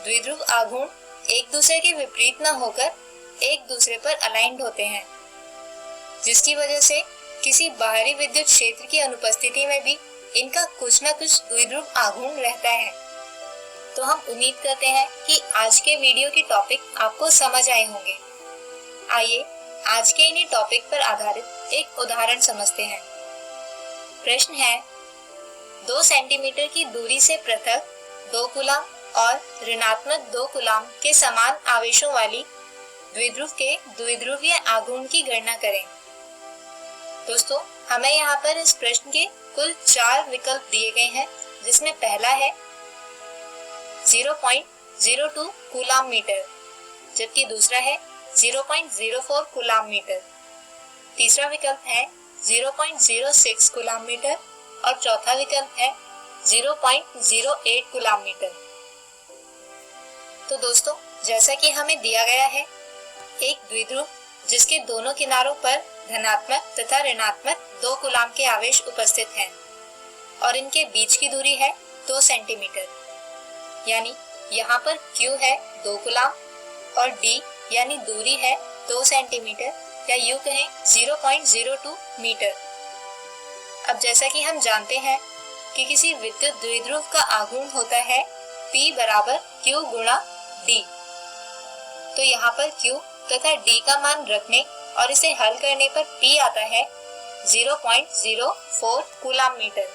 द्विध्रुव आघूर्ण एक दूसरे के विपरीत न होकर एक दूसरे पर अलाइंड होते हैं, जिसकी वजह से किसी बाहरी विद्युत क्षेत्र की अनुपस्थिति में भी इनका कुछ न कुछ द्विध्रुव आघूर्ण रहता है। तो हम उम्मीद करते हैं कि आज के वीडियो की टॉपिक आपको समझ आए होंगे। आइए आज के इन्हीं टॉपिक पर आधारित एक उदाहरण समझते हैं। प्रश्न है, 2 सेंटीमीटर की दूरी से पृथक 2 कूलाम और ऋणात्मक 2 कूलाम के समान आवेशों वाली द्विध्रुव के द्विध्रुवीय आघूर्ण की गणना करें। दोस्तों, हमें यहाँ पर इस प्रश्न के कुल 4 विकल्प दिए गए हैं, जिसमें पहला है 0.02 कूलाम मीटर, जबकि दूसरा है 0.04 कूलाम मीटर, तीसरा विकल्प है 0.06 कूलाम मीटर और चौथा विकल्प है 0.08 कूलाम मीटर। तो दोस्तों, जैसा कि हमें दिया गया है, एक द्विध्रुव जिसके दोनों किनारों पर धनात्मक तथा ऋणात्मक 2 कूलाम के आवेश उपस्थित हैं और इनके बीच की दूरी है 2 सेंटीमीटर, यानी यहाँ पर Q है 2 कूलाम और D यानी दूरी है 2 सेंटीमीटर या यूं कहें 0.02 मीटर। अब जैसा कि हम जानते हैं कि किसी विद्युत द्विध्रुव का आघूर्ण होता है P बराबर Q गुणा D, तो यहाँ पर Q तथा D का मान रखने और इसे हल करने पर P आता है 0.04 कूलाम मीटर,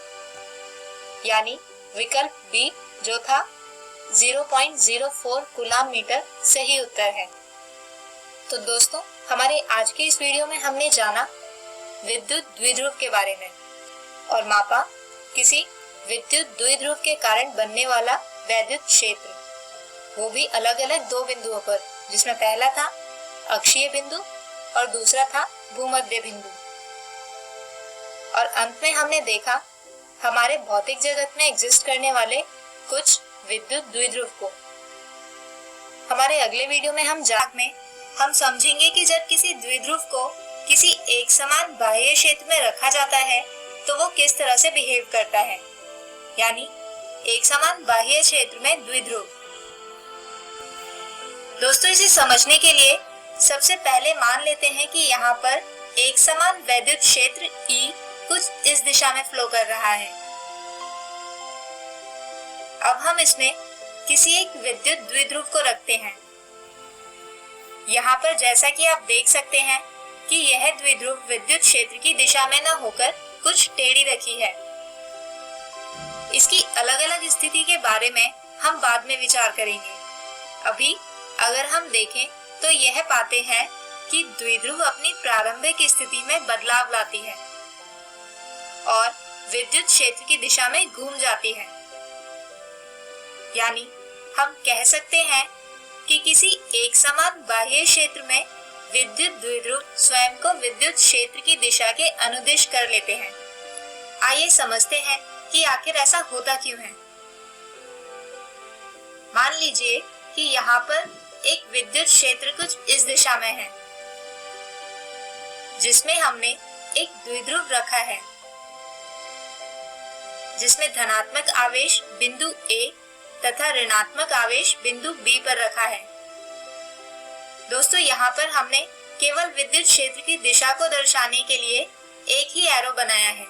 यानी विकल्प B जो था 0.04 कूलाम मीटर सही उत्तर है। तो दोस्तों, हमारे आज के इस वीडियो में हमने जाना विद्युत द्विध्रुव के बारे में और मापा किसी विद्युत द्विध्रुव के कारण बनने वाला वैद्युत क्षेत्र, वो भी अलग अलग 2 बिंदुओं पर, जिसमें पहला था अक्षीय बिंदु और दूसरा था भूमध्य बिंदु। और अंत में हमने देखा हमारे भौतिक जगत में एग्जिस्ट करने वाले कुछ विद्युत द्विध्रुव को। हमारे अगले वीडियो में हम हम समझेंगे कि जब किसी द्विध्रुव को किसी एक समान बाह्य क्षेत्र में रखा जाता है तो वो किस तरह से बिहेव करता है, यानी एक समान बाह्य क्षेत्र में द्विध्रुव। दोस्तों, इसे समझने के लिए सबसे पहले मान लेते हैं कि यहाँ पर एक समान वैद्युत क्षेत्र E कुछ इस दिशा में फ्लो कर रहा है। अब हम इसमें किसी एक विद्युत द्विध्रुव को रखते हैं। यहाँ पर जैसा कि आप देख सकते हैं कि यह द्विध्रुव विद्युत क्षेत्र की दिशा में न होकर कुछ टेढ़ी रखी है। इसकी अलग अलग स्थिति के बारे में हम बाद में विचार करेंगे। अभी अगर हम देखें तो यह पाते हैं कि द्विध्रुव अपनी प्रारंभिक स्थिति में बदलाव लाती है और विद्युत क्षेत्र की दिशा में घूम जाती है। यानी हम कह सकते हैं कि किसी एक समान बाह्य क्षेत्र में विद्युत द्विध्रुव स्वयं को विद्युत क्षेत्र की दिशा के अनुदिश कर लेते हैं। आइए समझते हैं कि आखिर ऐसा होता क्यों है। मान लीजिए कि यहाँ पर एक विद्युत क्षेत्र कुछ इस दिशा में है, जिसमें हमने एक द्विध्रुव रखा है, जिसमें धनात्मक आवेश बिंदु A तथा ऋणात्मक आवेश बिंदु B पर रखा है। दोस्तों, यहाँ पर हमने केवल विद्युत क्षेत्र की दिशा को दर्शाने के लिए एक ही एरो बनाया है।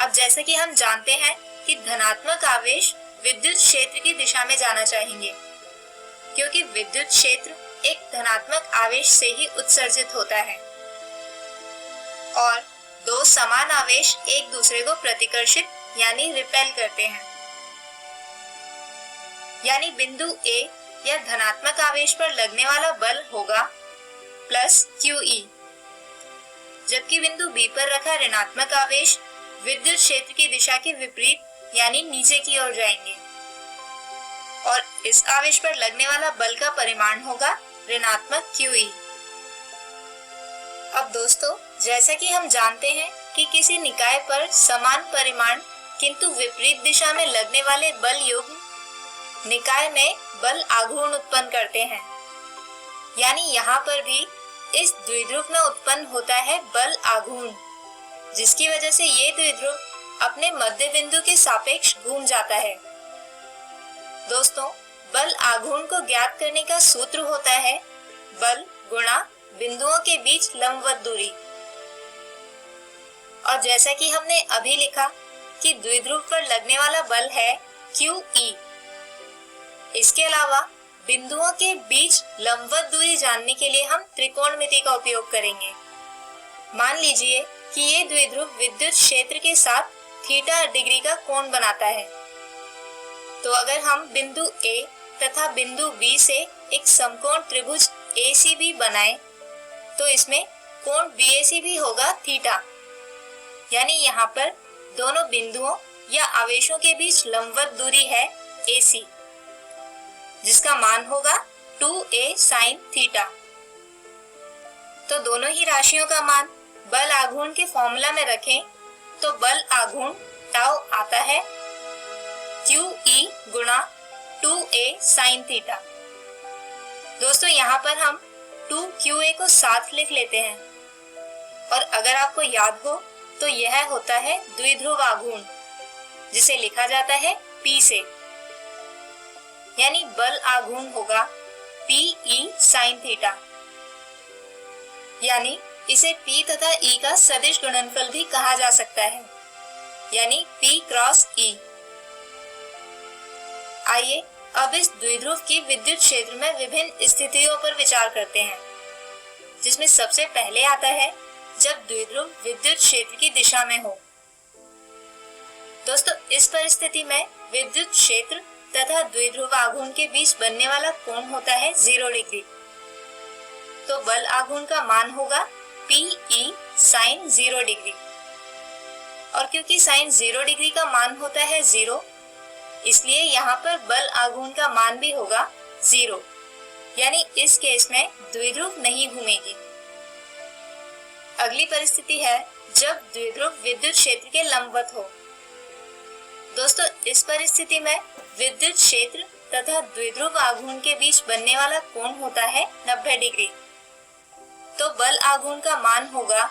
अब जैसे कि हम जानते हैं कि धनात्मक आवेश विद्युत क्षेत्र की दिशा में जाना चाहेंगे, क्योंकि विद्युत क्षेत्र एक धनात्मक आवेश से ही उत्सर्जित होता है और दो समान आवेश एक दूसरे को प्रतिकर्षित यानी रिपेल करते हैं। यानी बिंदु A या धनात्मक आवेश पर लगने वाला बल होगा प्लस QE, जबकि बिंदु B पर रखा ऋणात्मक आवेश विद्युत क्षेत्र की दिशा के विपरीत यानी नीचे की ओर जाएंगे और इस आवेश पर लगने वाला बल का परिमाण होगा ऋणात्मक QE। अब दोस्तों, जैसा कि हम जानते हैं कि किसी निकाय पर समान परिमाण किंतु विपरीत दिशा में लगने वाले बल युग्म निकाय में बल आघूर्ण उत्पन्न करते हैं, यानी यहाँ पर भी इस द्विध्रुव में उत्पन्न होता है बल आघूर्ण, जिसकी वजह से ये द्विध्रुव अपने मध्य बिंदु के सापेक्ष घूम जाता है। दोस्तों, बल आघूर्ण को ज्ञात करने का सूत्र होता है बल गुणा बिंदुओं के बीच लंबवत दूरी। और जैसा कि हमने अभी लिखा कि द्विध्रुव पर लगने वाला बल है QE। इसके अलावा बिंदुओं के बीच लंबवत दूरी जानने के लिए हम त्रिकोणमिति का उपयोग करेंगे। मान लीजिए कि ये द्विध्रुव विद्युत क्षेत्र के साथ थीटा डिग्री का कोण बनाता है। तो अगर हम बिंदु A तथा बिंदु B से एक समकोण त्रिभुज ACB बनाएं, तो इसमें कोण BAC भी होगा थीटा। यानी यहाँ पर दोनों बिंदुओं या आवेशों के बीच लंबवत दूरी है AC, जिसका मान होगा 2A sin थीटा। तो दोनों ही राशियों का मान बल आघूर्ण के फॉर्मूला में रखें तो बल आघूर्ण टाउ आता है QE गुणा 2A sin थीटा। दोस्तों, यहाँ पर हम 2QA को साथ लिख लेते हैं और अगर आपको याद हो तो यह होता है द्विध्रुव आघूर्ण, जिसे लिखा जाता है P से। यानी बल आघूर्ण होगा PE sin थीटा। यानी इसे P तथा E का सदिश गुणनफल भी कहा जा सकता है, यानी P क्रॉस E। आइए अब इस द्विध्रुव की विद्युत क्षेत्र में विभिन्न स्थितियों पर विचार करते हैं, जिसमें सबसे पहले आता है जब द्विध्रुव विद्युत क्षेत्र की दिशा में हो। दोस्तों, इस परिस्थिति में विद्युत क्षेत्र तथा द्विध्रुव आघूर्ण के बीच बनने वाला कोण होता है 0 डिग्री। तो बल आघूर्ण का मान होगा PE sin 0 डिग्री। और क्योंकि sin 0 डिग्री का मान होता है 0, इसलिए यहाँ पर बल आघूर्ण का मान भी होगा 0। यानी इस केस में द्विध्रुव नहीं घूमेगी। अगली परिस्थिति है जब द्विध्रुव विद्युत क्षेत्र के लंबवत हो। दोस्तों, इस परिस्थिति में विद्युत क्षेत्र तथा द्विध्रुव आघूर्ण के बीच बनने वाला कोण होता है 90 डिग्री। तो बल आघूर्ण का मान होगा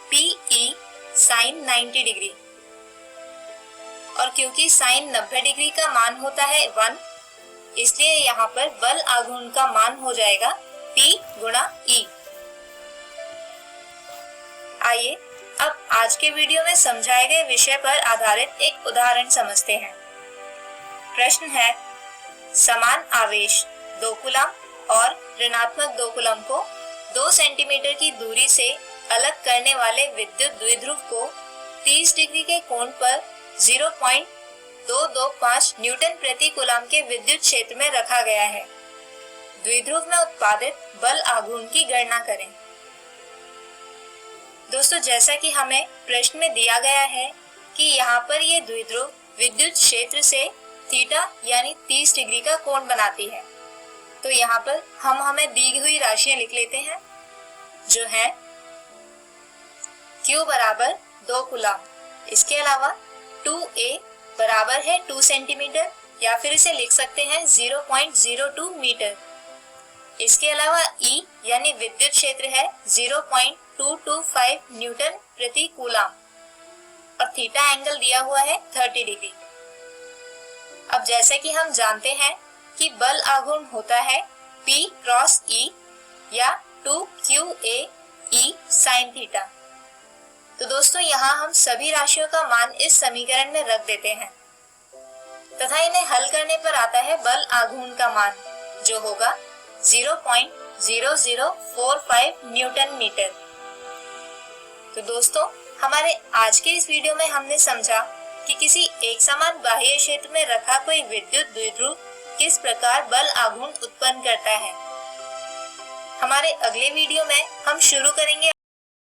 PE sin 90 डिग्री। और क्योंकि sin 90 डिग्री का मान होता है 1, इसलिए यहाँ पर बल आघूर्ण का मान हो जाएगा P गुणा E। आइए अब आज के वीडियो में समझाए गए विषय पर आधारित एक उदाहरण समझते हैं। प्रश्न है, समान आवेश 2 कूलम और ऋणात्मक 2 कूलम को 2 सेंटीमीटर की दूरी से अलग करने वाले विद्युत द्विध्रुव को 30 डिग्री के कोण पर 0.225 न्यूटन प्रति कूलम के विद्युत क्षेत्र में रखा गया है। द्विध्रुव में उत्पादित बल आघूर्ण की गणना करें। दोस्तों, जैसा कि हमें प्रश्न में दिया गया है कि यहाँ पर ये द्विध्रुव विद्युत क्षेत्र से थीटा यानी 30 डिग्री का कोण बनाती है। तो यहाँ पर हम हमें दी हुई राशियां लिख लेते हैं, जो है Q बराबर 2 कूलम। इसके अलावा 2A बराबर है 2 सेंटीमीटर या फिर इसे लिख सकते हैं 0.02 मीटर। इसके अलावा E यानी विद्युत क्षेत्र है 0.225 न्यूटन प्रति कूलम और थीटा एंगल दिया हुआ है 30 डिग्री। अब जैसे कि हम जानते हैं कि बल आघूर्ण होता है P क्रॉस E या 2QA E sin थीटा। तो दोस्तों, यहाँ हम सभी राशियों का मान इस समीकरण में रख देते हैं तथा इन्हें हल करने पर आता है बल आघूर्ण का मान, जो होगा 0.0045 न्यूटन मीटर। तो दोस्तों, हमारे आज के इस वीडियो में हमने समझा कि किसी एक समान बाह्य क्षेत्र में रखा कोई विद्युत द्विध्रुव किस प्रकार बल आघूर्ण उत्पन्न करता है। हमारे अगले वीडियो में हम शुरू करेंगे